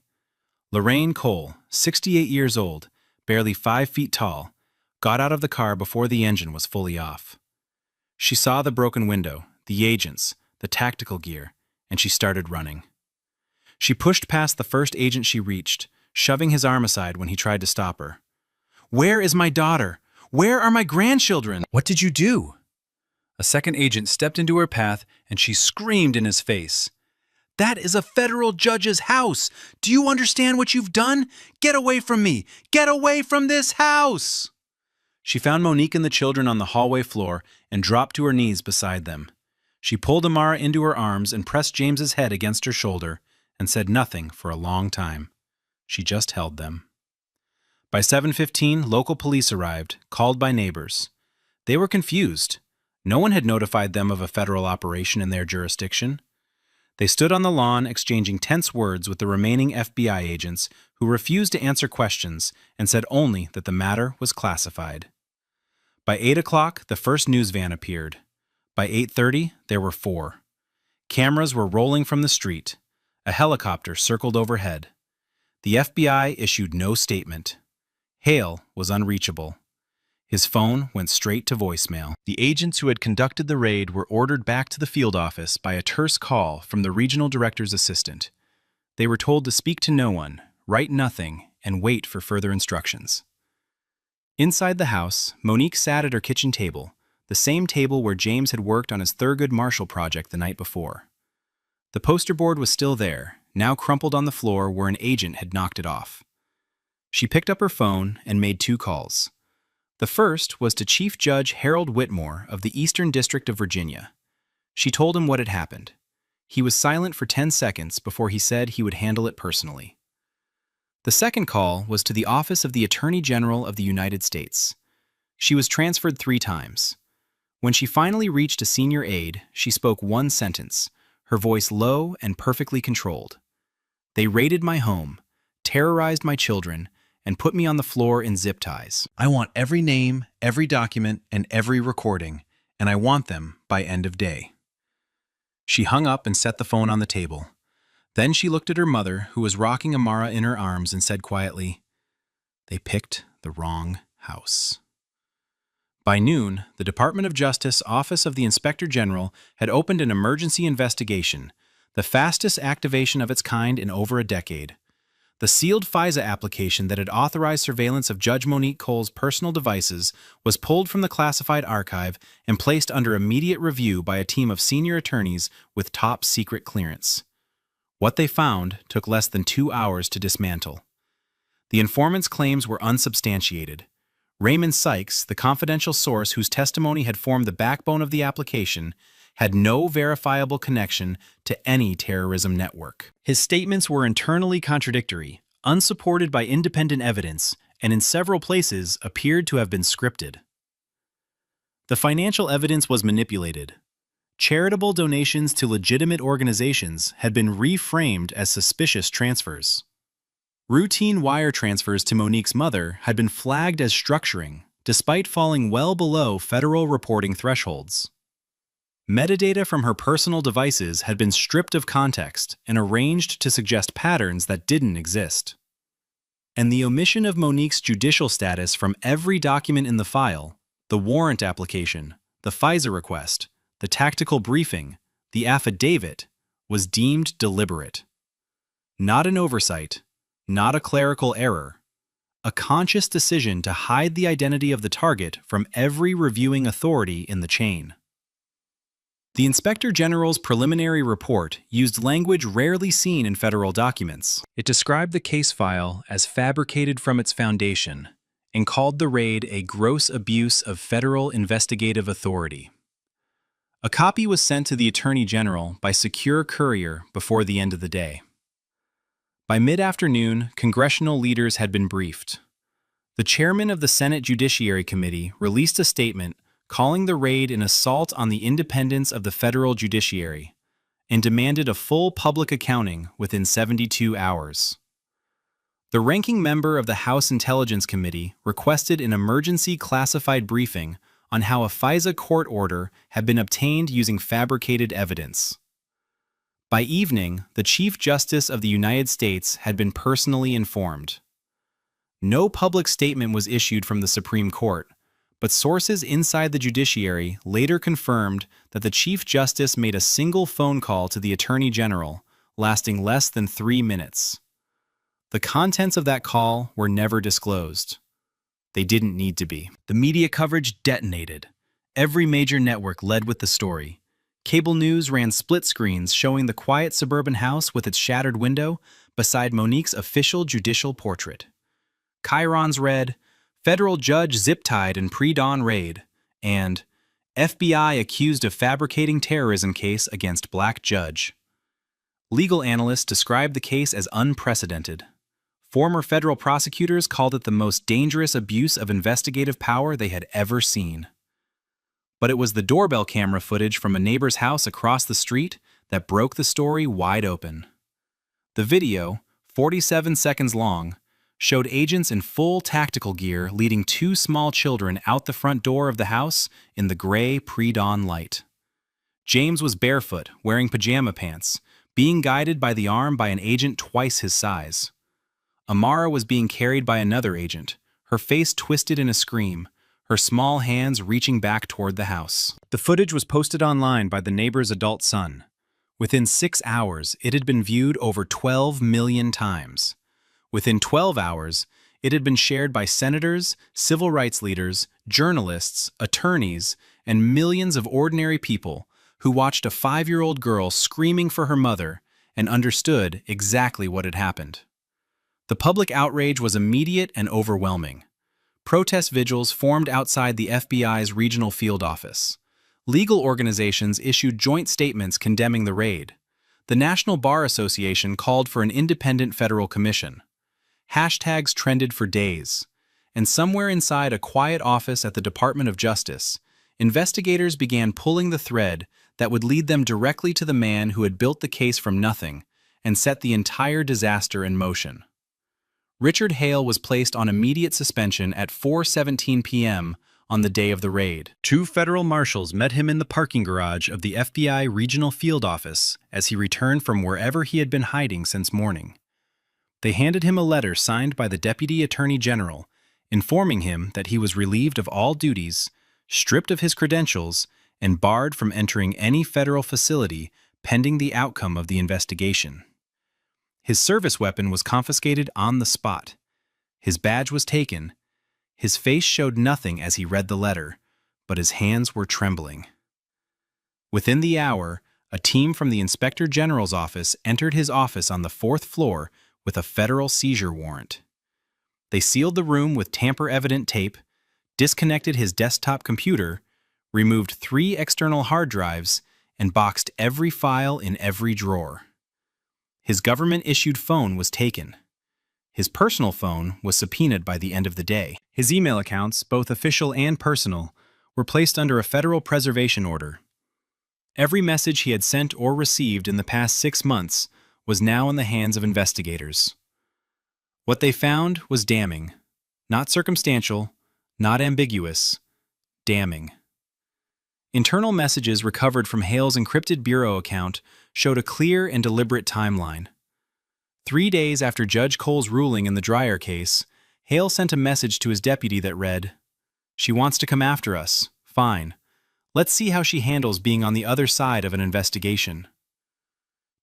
Lorraine Cole, 68 years old, barely 5 feet tall, got out of the car before the engine was fully off. She saw the broken window, the agents, the tactical gear, and she started running. She pushed past the first agent she reached, shoving his arm aside when he tried to stop her. "Where is my daughter? Where are my grandchildren?" "What did you do?" A second agent stepped into her path and she screamed in his face. "That is a federal judge's house! Do you understand what you've done? Get away from me! Get away from this house!" She found Monique and the children on the hallway floor and dropped to her knees beside them. She pulled Amara into her arms and pressed James's head against her shoulder and said nothing for a long time. She just held them. By 7:15, local police arrived, called by neighbors. They were confused. No one had notified them of a federal operation in their jurisdiction. They stood on the lawn exchanging tense words with the remaining FBI agents who refused to answer questions and said only that the matter was classified. By 8 o'clock, the first news van appeared. By 8:30, there were 4. Cameras were rolling from the street. A helicopter circled overhead. The FBI issued no statement. Hale was unreachable. His phone went straight to voicemail. The agents who had conducted the raid were ordered back to the field office by a terse call from the regional director's assistant. They were told to speak to no one, write nothing, and wait for further instructions. Inside the house, Monique sat at her kitchen table, the same table where James had worked on his Thurgood Marshall project the night before. The poster board was still there, now crumpled on the floor where an agent had knocked it off. She picked up her phone and made 2 calls. The first was to Chief Judge Harold Whitmore of the Eastern District of Virginia. She told him what had happened. He was silent for 10 seconds before he said he would handle it personally. The second call was to the Office of the Attorney General of the United States. She was transferred 3 times. When she finally reached a senior aide, she spoke 1 sentence, her voice low and perfectly controlled. "They raided my home, terrorized my children, and put me on the floor in zip ties. I want every name, every document, and every recording, and I want them by end of day." She hung up and set the phone on the table. Then she looked at her mother, who was rocking Amara in her arms, and said quietly, "They picked the wrong house." By noon, the Department of Justice Office of the Inspector General had opened an emergency investigation, the fastest activation of its kind in over a decade. The sealed FISA application that had authorized surveillance of Judge Monique Cole's personal devices was pulled from the classified archive and placed under immediate review by a team of senior attorneys with top-secret clearance. What they found took less than 2 hours to dismantle. The informant's claims were unsubstantiated. Raymond Sykes, the confidential source whose testimony had formed the backbone of the application, had no verifiable connection to any terrorism network. His statements were internally contradictory, unsupported by independent evidence, and in several places appeared to have been scripted. The financial evidence was manipulated. Charitable donations to legitimate organizations had been reframed as suspicious transfers. Routine wire transfers to Monique's mother had been flagged as structuring, despite falling well below federal reporting thresholds. Metadata from her personal devices had been stripped of context and arranged to suggest patterns that didn't exist. And the omission of Monique's judicial status from every document in the file, the warrant application, the FISA request, the tactical briefing, the affidavit, was deemed deliberate. Not an oversight, not a clerical error, a conscious decision to hide the identity of the target from every reviewing authority in the chain. The Inspector General's preliminary report used language rarely seen in federal documents. It described the case file as fabricated from its foundation and called the raid a gross abuse of federal investigative authority. A copy was sent to the Attorney General by secure courier before the end of the day. By mid-afternoon, congressional leaders had been briefed. The chairman of the Senate Judiciary Committee released a statement calling the raid an assault on the independence of the federal judiciary, and demanded a full public accounting within 72 hours. The ranking member of the House Intelligence Committee requested an emergency classified briefing on how a FISA court order had been obtained using fabricated evidence. By evening, the Chief Justice of the United States had been personally informed. No public statement was issued from the Supreme Court, but sources inside the judiciary later confirmed that the Chief Justice made a single phone call to the Attorney General, lasting less than 3 minutes. The contents of that call were never disclosed. They didn't need to be. The media coverage detonated. Every major network led with the story. Cable news ran split screens showing the quiet suburban house with its shattered window beside Monique's official judicial portrait. Chyrons read, "Federal judge zip-tied in pre-dawn raid," and "FBI accused of fabricating terrorism case against black judge." Legal analysts described the case as unprecedented. Former federal prosecutors called it the most dangerous abuse of investigative power they had ever seen. But it was the doorbell camera footage from a neighbor's house across the street that broke the story wide open. The video, 47 seconds long, showed agents in full tactical gear leading 2 small children out the front door of the house in the gray pre-dawn light. James was barefoot, wearing pajama pants, being guided by the arm by an agent twice his size. Amara was being carried by another agent, her face twisted in a scream, her small hands reaching back toward the house. The footage was posted online by the neighbor's adult son. Within 6 hours, it had been viewed over 12 million times. Within 12 hours, it had been shared by senators, civil rights leaders, journalists, attorneys, and millions of ordinary people who watched a 5-year-old girl screaming for her mother and understood exactly what had happened. The public outrage was immediate and overwhelming. Protest vigils formed outside the FBI's regional field office. Legal organizations issued joint statements condemning the raid. The National Bar Association called for an independent federal commission. Hashtags trended for days. And somewhere inside a quiet office at the Department of Justice, investigators began pulling the thread that would lead them directly to the man who had built the case from nothing and set the entire disaster in motion. Richard Hale was placed on immediate suspension at 4:17 p.m. on the day of the raid. 2 federal marshals met him in the parking garage of the FBI regional field office as he returned from wherever he had been hiding since morning. They handed him a letter signed by the Deputy Attorney General, informing him that he was relieved of all duties, stripped of his credentials, and barred from entering any federal facility pending the outcome of the investigation. His service weapon was confiscated on the spot. His badge was taken. His face showed nothing as he read the letter, but his hands were trembling. Within the hour, a team from the Inspector General's office entered his office on the 4th floor with a federal seizure warrant. They sealed the room with tamper-evident tape, disconnected his desktop computer, removed 3 external hard drives, and boxed every file in every drawer. His government-issued phone was taken. His personal phone was subpoenaed by the end of the day. His email accounts, both official and personal, were placed under a federal preservation order. Every message he had sent or received in the past 6 months was now in the hands of investigators. What they found was damning. Not circumstantial, not ambiguous, damning. Internal messages recovered from Hale's encrypted bureau account showed a clear and deliberate timeline. 3 days after Judge Cole's ruling in the Dreyer case, Hale sent a message to his deputy that read, "She wants to come after us. Fine. Let's see how she handles being on the other side of an investigation."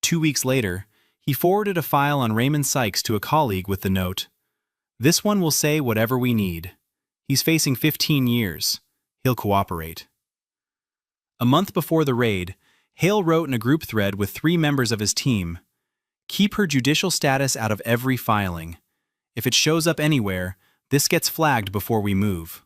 2 weeks later, he forwarded a file on Raymond Sykes to a colleague with the note, "This one will say whatever we need. He's facing 15 years. He'll cooperate." A month before the raid, Hale wrote in a group thread with 3 members of his team, "Keep her judicial status out of every filing. If it shows up anywhere, this gets flagged before we move.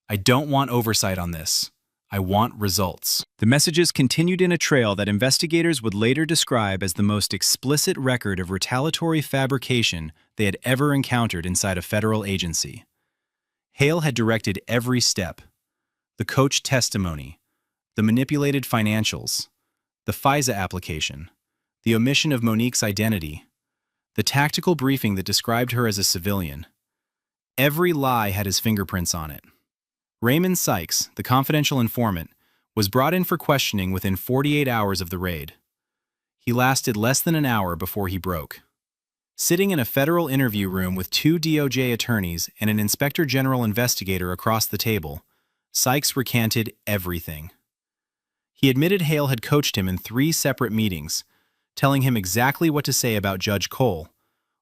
I don't want oversight on this. I want results." The messages continued in a trail that investigators would later describe as the most explicit record of retaliatory fabrication they had ever encountered inside a federal agency. Hale had directed every step: the coach testimony, the manipulated financials, the FISA application, the omission of Monique's identity, the tactical briefing that described her as a civilian. Every lie had his fingerprints on it. Raymond Sykes, the confidential informant, was brought in for questioning within 48 hours of the raid. He lasted less than an hour before he broke. Sitting in a federal interview room with 2 DOJ attorneys and an inspector general investigator across the table, Sykes recanted everything. He admitted Hale had coached him in 3 separate meetings, telling him exactly what to say about Judge Cole,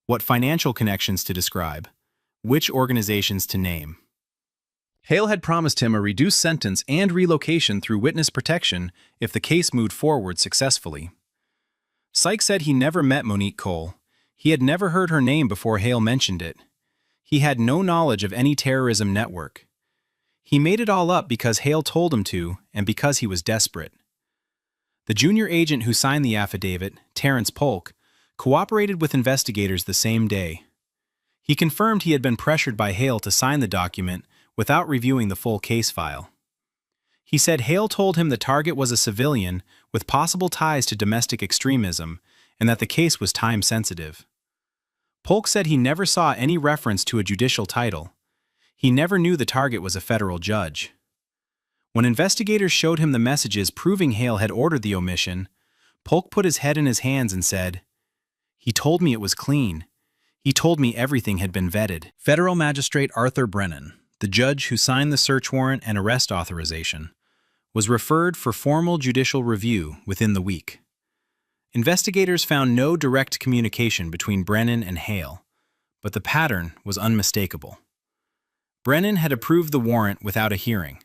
what financial connections to describe, which organizations to name. Hale had promised him a reduced sentence and relocation through witness protection if the case moved forward successfully. Sykes said he never met Monique Cole. He had never heard her name before Hale mentioned it. He had no knowledge of any terrorism network. He made it all up because Hale told him to and because he was desperate. The junior agent who signed the affidavit, Terrence Polk, cooperated with investigators the same day. He confirmed he had been pressured by Hale to sign the document without reviewing the full case file. He said Hale told him the target was a civilian with possible ties to domestic extremism and that the case was time-sensitive. Polk said he never saw any reference to a judicial title. He never knew the target was a federal judge. When investigators showed him the messages proving Hale had ordered the omission, Polk put his head in his hands and said, "He told me it was clean. He told me everything had been vetted." Federal Magistrate Arthur Brennan, the judge who signed the search warrant and arrest authorization, was referred for formal judicial review within the week. Investigators found no direct communication between Brennan and Hale, but the pattern was unmistakable. Brennan had approved the warrant without a hearing,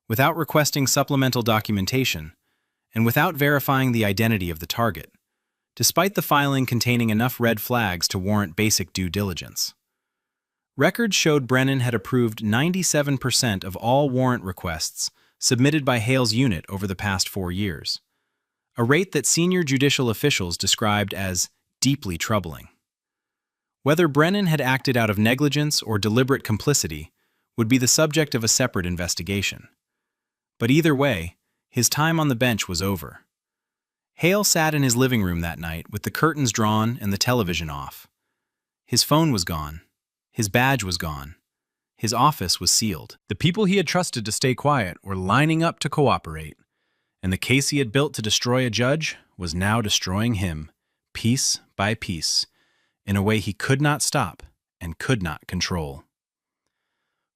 without requesting supplemental documentation, and without verifying the identity of the target, despite the filing containing enough red flags to warrant basic due diligence. Records showed Brennan had approved 97% of all warrant requests submitted by Hale's unit over the past 4 years, a rate that senior judicial officials described as deeply troubling. Whether Brennan had acted out of negligence or deliberate complicity would be the subject of a separate investigation. But either way, his time on the bench was over. Hale sat in his living room that night with the curtains drawn and the television off. His phone was gone. His badge was gone. His office was sealed. The people he had trusted to stay quiet were lining up to cooperate, and the case he had built to destroy a judge was now destroying him, piece by piece, in a way he could not stop and could not control.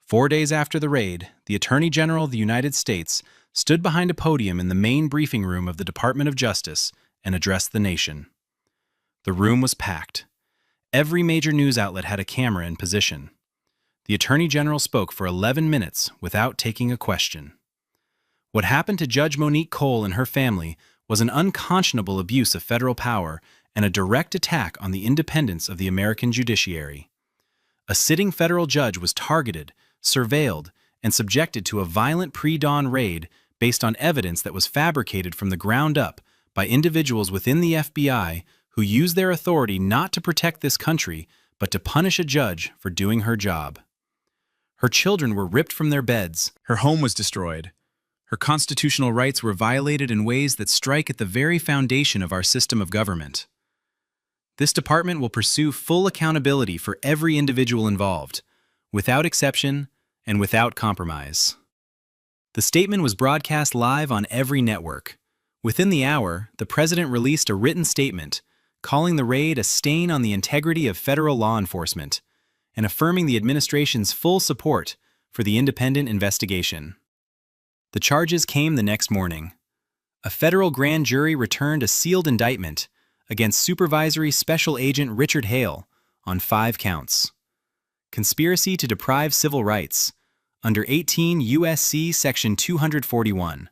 4 days after the raid, the Attorney General of the United States stood behind a podium in the main briefing room of the Department of Justice and addressed the nation. The room was packed. Every major news outlet had a camera in position. The Attorney General spoke for 11 minutes without taking a question. What happened to Judge Monique Cole and her family was an unconscionable abuse of federal power and a direct attack on the independence of the American judiciary. A sitting federal judge was targeted, surveilled, and subjected to a violent pre-dawn raid based on evidence that was fabricated from the ground up by individuals within the FBI who used their authority not to protect this country, but to punish a judge for doing her job. Her children were ripped from their beds. Her home was destroyed. Her constitutional rights were violated in ways that strike at the very foundation of our system of government. This department will pursue full accountability for every individual involved, without exception and without compromise. The statement was broadcast live on every network. Within the hour, the president released a written statement calling the raid a stain on the integrity of federal law enforcement and affirming the administration's full support for the independent investigation. The charges came the next morning. A federal grand jury returned a sealed indictment against Supervisory Special Agent Richard Hale on 5 counts. Conspiracy to deprive civil rights under 18 U.S.C. Section 241.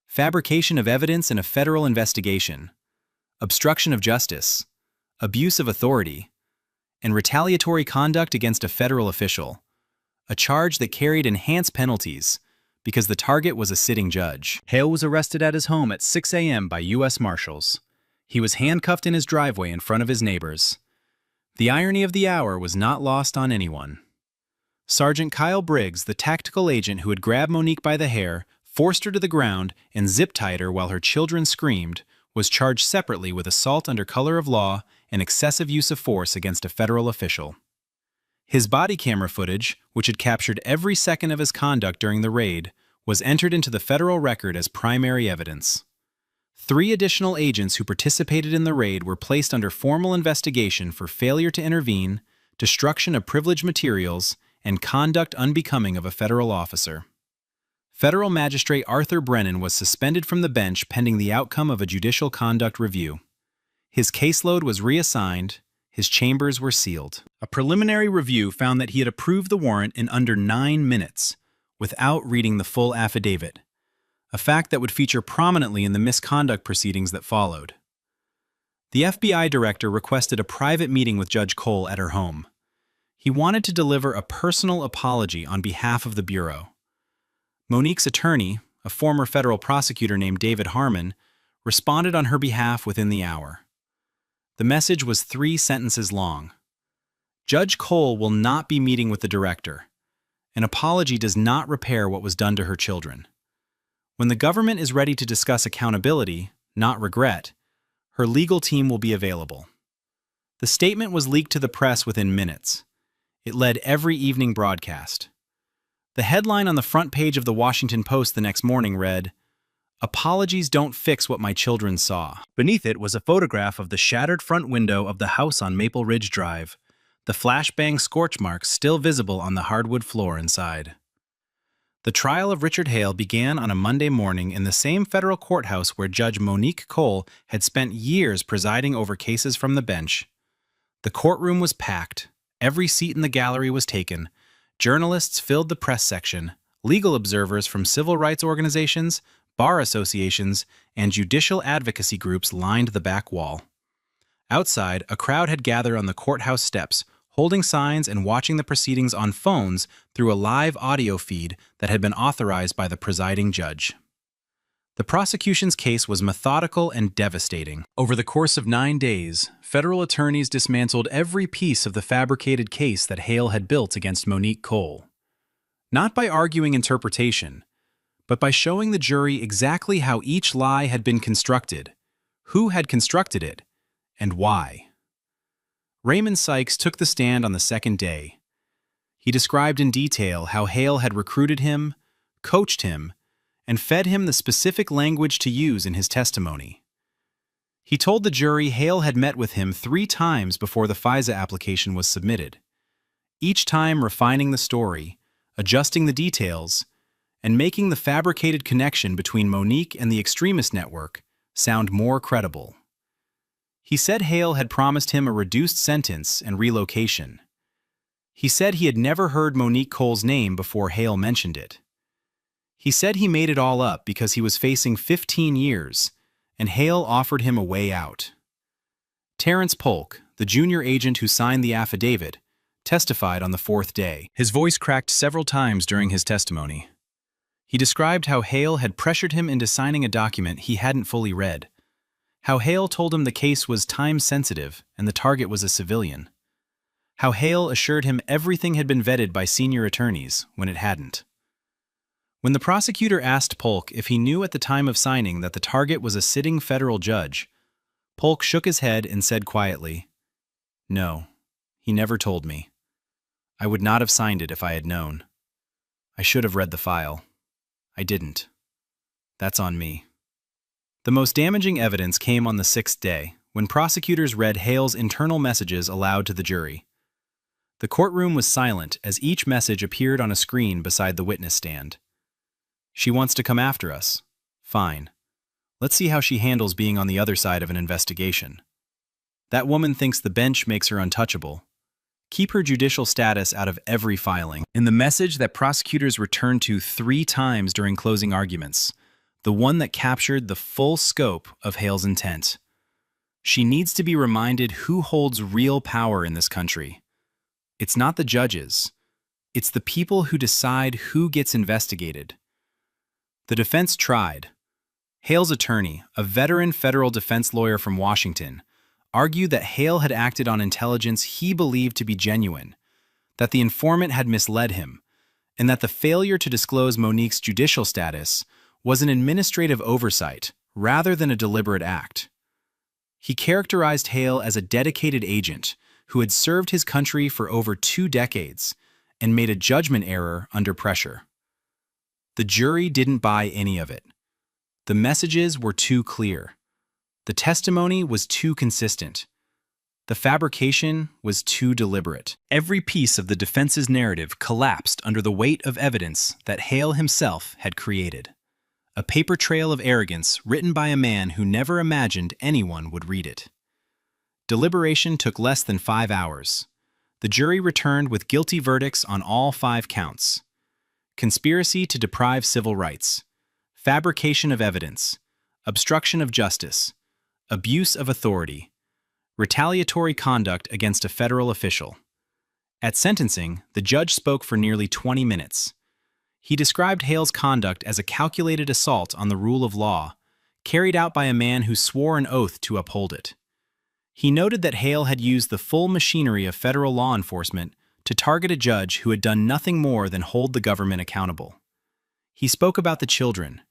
Fabrication of evidence in a federal investigation. Obstruction of justice. Abuse of authority. And retaliatory conduct against a federal official, a charge that carried enhanced penalties because the target was a sitting judge. Hale was arrested at his home at 6 a.m. by U.S. Marshals. He was handcuffed in his driveway in front of his neighbors. The irony of the hour was not lost on anyone. Sergeant Kyle Briggs, the tactical agent who had grabbed Monique by the hair, forced her to the ground, and zip-tied her while her children screamed, was charged separately with assault under color of law and excessive use of force against a federal official. His body camera footage, which had captured every second of his conduct during the raid, was entered into the federal record as primary evidence. 3 additional agents who participated in the raid were placed under formal investigation for failure to intervene, destruction of privileged materials, and conduct unbecoming of a federal officer. Federal Magistrate Arthur Brennan was suspended from the bench pending the outcome of a judicial conduct review. His caseload was reassigned, his chambers were sealed. A preliminary review found that he had approved the warrant in under 9 minutes, without reading the full affidavit, a fact that would feature prominently in the misconduct proceedings that followed. The FBI director requested a private meeting with Judge Cole at her home. He wanted to deliver a personal apology on behalf of the Bureau. Monique's attorney, a former federal prosecutor named David Harmon, responded on her behalf within the hour. The message was 3 sentences long. Judge Cole will not be meeting with the director. An apology does not repair what was done to her children. When the government is ready to discuss accountability, not regret, her legal team will be available. The statement was leaked to the press within minutes. It led every evening broadcast. The headline on the front page of the Washington Post the next morning read, "Apologies don't fix what my children saw." Beneath it was a photograph of the shattered front window of the house on Maple Ridge Drive, the flashbang scorch marks still visible on the hardwood floor inside. The trial of Richard Hale began on a Monday morning in the same federal courthouse where Judge Monique Cole had spent years presiding over cases from the bench. The courtroom was packed. Every seat in the gallery was taken. Journalists filled the press section. Legal observers from civil rights organizations, bar associations, and judicial advocacy groups lined the back wall. Outside, a crowd had gathered on the courthouse steps, holding signs and watching the proceedings on phones through a live audio feed that had been authorized by the presiding judge. The prosecution's case was methodical and devastating. Over the course of 9 days, federal attorneys dismantled every piece of the fabricated case that Hale had built against Monique Cole. Not by arguing interpretation, but by showing the jury exactly how each lie had been constructed, who had constructed it, and why. Raymond Sykes took the stand on the second day. He described in detail how Hale had recruited him, coached him, and fed him the specific language to use in his testimony. He told the jury Hale had met with him 3 times before the FISA application was submitted, each time refining the story, adjusting the details, and making the fabricated connection between Monique and the extremist network sound more credible. He said Hale had promised him a reduced sentence and relocation. He said he had never heard Monique Cole's name before Hale mentioned it. He said he made it all up because he was facing 15 years, and Hale offered him a way out. Terrence Polk, the junior agent who signed the affidavit, testified on the 4th day. His voice cracked several times during his testimony. He described how Hale had pressured him into signing a document he hadn't fully read, how Hale told him the case was time-sensitive and the target was a civilian, how Hale assured him everything had been vetted by senior attorneys when it hadn't. When the prosecutor asked Polk if he knew at the time of signing that the target was a sitting federal judge, Polk shook his head and said quietly, "No, he never told me. I would not have signed it if I had known. I should have read the file. I didn't. That's on me." The most damaging evidence came on the sixth day, when prosecutors read Hale's internal messages aloud to the jury. The courtroom was silent as each message appeared on a screen beside the witness stand. "She wants to come after us. Fine. Let's see how she handles being on the other side of an investigation. That woman thinks the bench makes her untouchable. Keep her judicial status out of every filing." In the message that prosecutors returned to 3 times during closing arguments, the one that captured the full scope of Hale's intent. She needs to be reminded who holds real power in this country. It's not the judges. It's the people who decide who gets investigated. The defense tried. Hale's attorney, a veteran federal defense lawyer from Washington, argued that Hale had acted on intelligence he believed to be genuine, that the informant had misled him, and that the failure to disclose Monique's judicial status was an administrative oversight rather than a deliberate act. He characterized Hale as a dedicated agent who had served his country for over 2 decades and made a judgment error under pressure. The jury didn't buy any of it. The messages were too clear. The testimony was too consistent. The fabrication was too deliberate. Every piece of the defense's narrative collapsed under the weight of evidence that Hale himself had created. A paper trail of arrogance written by a man who never imagined anyone would read it. Deliberation took less than 5 hours. The jury returned with guilty verdicts on all 5 counts. Conspiracy to deprive civil rights, fabrication of evidence, obstruction of justice, abuse of authority, retaliatory conduct against a federal official. At sentencing, the judge spoke for nearly 20 minutes. He described Hale's conduct as a calculated assault on the rule of law, carried out by a man who swore an oath to uphold it. He noted that Hale had used the full machinery of federal law enforcement to target a judge who had done nothing more than hold the government accountable. He spoke about the children,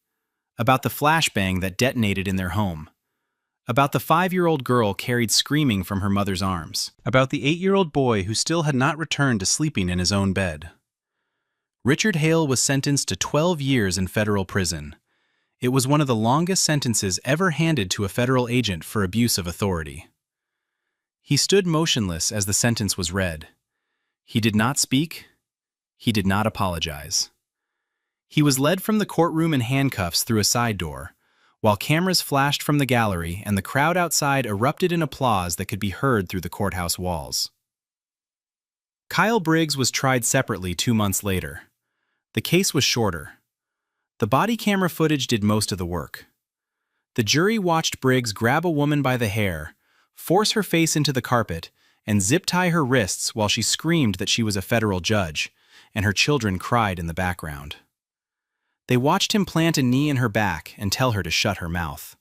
about the flashbang that detonated in their home, about the 5-year-old girl carried screaming from her mother's arms, about the 8-year-old boy who still had not returned to sleeping in his own bed. Richard Hale was sentenced to 12 years in federal prison. It was one of the longest sentences ever handed to a federal agent for abuse of authority. He stood motionless as the sentence was read. He did not speak. He did not apologize. He was led from the courtroom in handcuffs through a side door, while cameras flashed from the gallery and the crowd outside erupted in applause that could be heard through the courthouse walls. Kyle Briggs was tried separately 2 months later. The case was shorter. The body camera footage did most of the work. The jury watched Briggs grab a woman by the hair, force her face into the carpet, and zip-tie her wrists while she screamed that she was a federal judge, and her children cried in the background. They watched him plant a knee in her back and tell her to shut her mouth.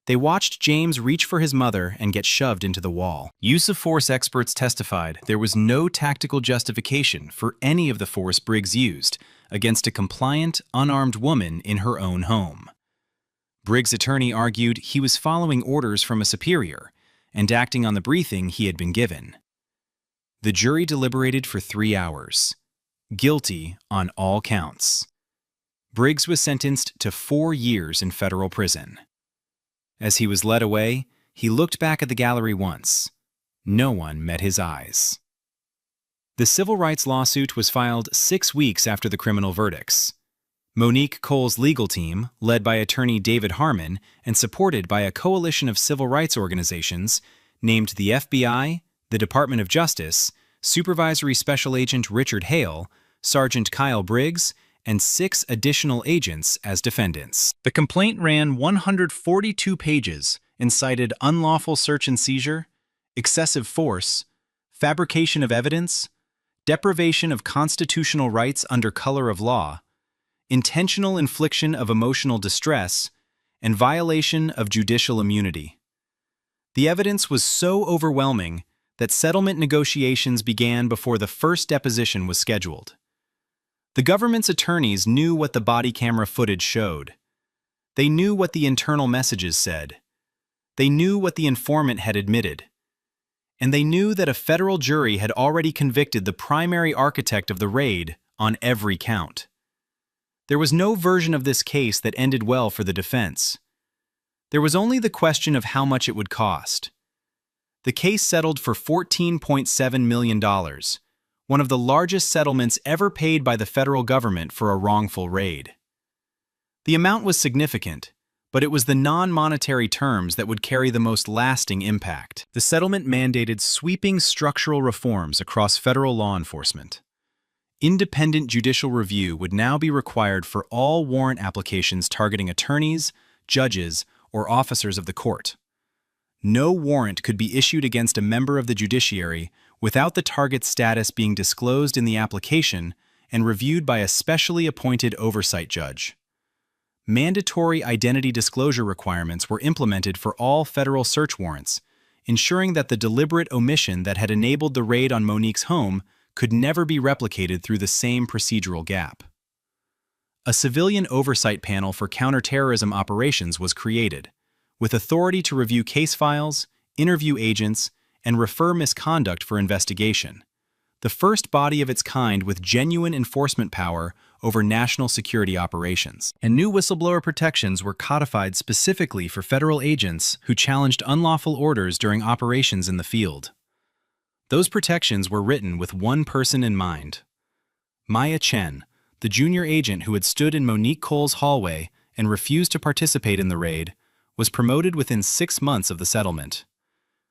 They watched James reach for his mother and get shoved into the wall. Use of force experts testified there was no tactical justification for any of the force Briggs used against a compliant, unarmed woman in her own home. Briggs' attorney argued he was following orders from a superior and acting on the briefing he had been given. The jury deliberated for 3 hours. Guilty on all counts. Briggs was sentenced to 4 years in federal prison. As he was led away, he looked back at the gallery once. No one met his eyes. The civil rights lawsuit was filed 6 weeks after the criminal verdicts. Monique Cole's legal team, led by attorney David Harmon and supported by a coalition of civil rights organizations, named the FBI, the Department of Justice, Supervisory Special Agent Richard Hale, Sergeant Kyle Briggs, and 6 additional agents as defendants. The complaint ran 142 pages and cited unlawful search and seizure, excessive force, fabrication of evidence, deprivation of constitutional rights under color of law, intentional infliction of emotional distress, and violation of judicial immunity. The evidence was so overwhelming that settlement negotiations began before the first deposition was scheduled. The government's attorneys knew what the body camera footage showed. They knew what the internal messages said. They knew what the informant had admitted. And they knew that a federal jury had already convicted the primary architect of the raid on every count. There was no version of this case that ended well for the defense. There was only the question of how much it would cost. The case settled for $14.7 million, one of the largest settlements ever paid by the federal government for a wrongful raid. The amount was significant, but it was the non-monetary terms that would carry the most lasting impact. The settlement mandated sweeping structural reforms across federal law enforcement. Independent judicial review would now be required for all warrant applications targeting attorneys, judges, or officers of the court. No warrant could be issued against a member of the judiciary without the target's status being disclosed in the application and reviewed by a specially appointed oversight judge. Mandatory identity disclosure requirements were implemented for all federal search warrants, ensuring that the deliberate omission that had enabled the raid on Monique's home could never be replicated through the same procedural gap. A civilian oversight panel for counterterrorism operations was created, with authority to review case files, interview agents, and refer misconduct for investigation. The first body of its kind with genuine enforcement power over national security operations. And new whistleblower protections were codified specifically for federal agents who challenged unlawful orders during operations in the field. Those protections were written with one person in mind: Maya Chen, the junior agent who had stood in Monique Cole's hallway and refused to participate in the raid, was promoted within 6 months of the settlement.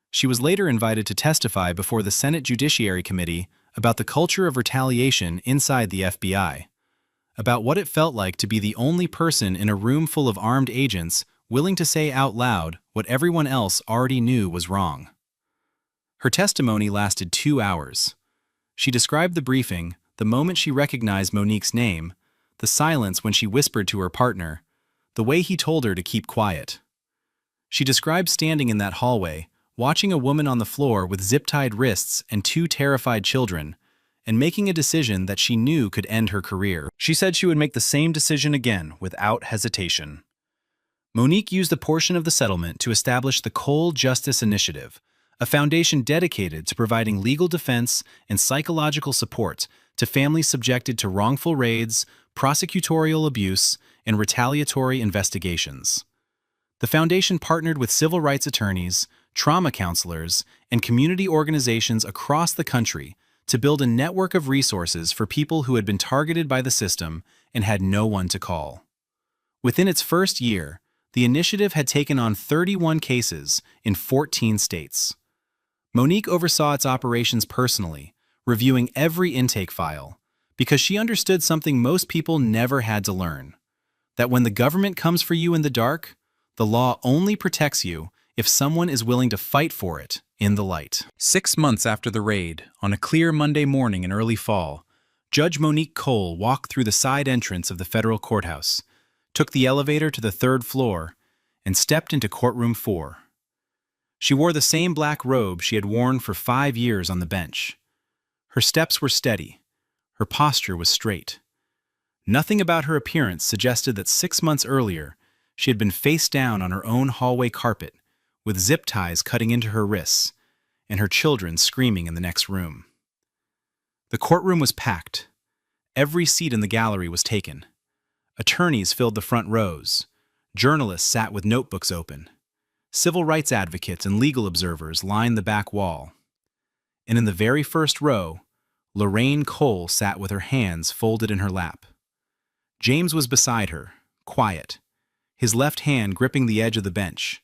She was later invited to testify before the Senate Judiciary Committee about the culture of retaliation inside the FBI, about what it felt like to be the only person in a room full of armed agents willing to say out loud what everyone else already knew was wrong. Her testimony lasted 2 hours. She described the briefing, the moment she recognized Monique's name, the silence when she whispered to her partner, the way he told her to keep quiet. She described standing in that hallway, watching a woman on the floor with zip-tied wrists and 2 terrified children, and making a decision that she knew could end her career. She said she would make the same decision again without hesitation. Monique used a portion of the settlement to establish the Cole Justice Initiative, a foundation dedicated to providing legal defense and psychological support to families subjected to wrongful raids, prosecutorial abuse, and retaliatory investigations. The foundation partnered with civil rights attorneys, trauma counselors, and community organizations across the country to build a network of resources for people who had been targeted by the system and had no one to call. Within its first year, the initiative had taken on 31 cases in 14 states. Monique oversaw its operations personally, reviewing every intake file, because she understood something most people never had to learn: that when the government comes for you in the dark, the law only protects you if someone is willing to fight for it in the light. 6 months after the raid, on a clear Monday morning in early fall, Judge Monique Cole walked through the side entrance of the federal courthouse, took the elevator to the 3rd floor, and stepped into courtroom 4. She wore the same black robe she had worn for 5 years on the bench. Her steps were steady. Her posture was straight. Nothing about her appearance suggested that 6 months earlier, she had been face down on her own hallway carpet, with zip ties cutting into her wrists, and her children screaming in the next room. The courtroom was packed. Every seat in the gallery was taken. Attorneys filled the front rows. Journalists sat with notebooks open. Civil rights advocates and legal observers lined the back wall. And in the very first row, Lorraine Cole sat with her hands folded in her lap. James was beside her, quiet, his left hand gripping the edge of the bench,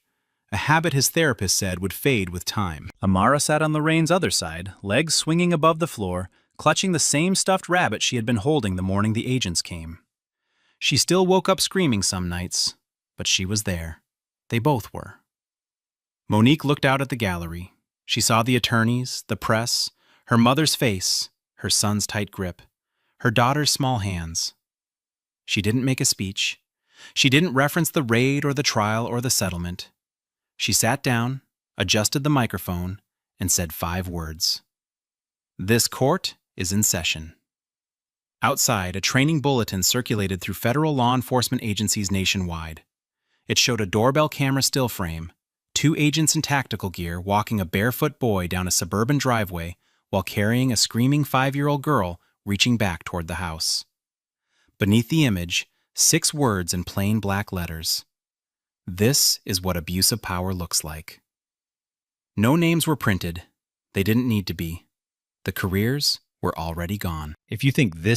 a habit his therapist said would fade with time. Amara sat on Lorraine's other side, legs swinging above the floor, clutching the same stuffed rabbit she had been holding the morning the agents came. She still woke up screaming some nights, but she was there. They both were. Monique looked out at the gallery. She saw the attorneys, the press, her mother's face, her son's tight grip, her daughter's small hands. She didn't make a speech. She didn't reference the raid or the trial or the settlement. She sat down, adjusted the microphone, and said 5 words. This court is in session. Outside, a training bulletin circulated through federal law enforcement agencies nationwide. It showed a doorbell camera still frame, 2 agents in tactical gear walking a barefoot boy down a suburban driveway while carrying a screaming 5-year-old girl reaching back toward the house. Beneath the image, 6 words in plain black letters. This is what abuse of power looks like. No names were printed. They didn't need to be. The careers were already gone. If you think this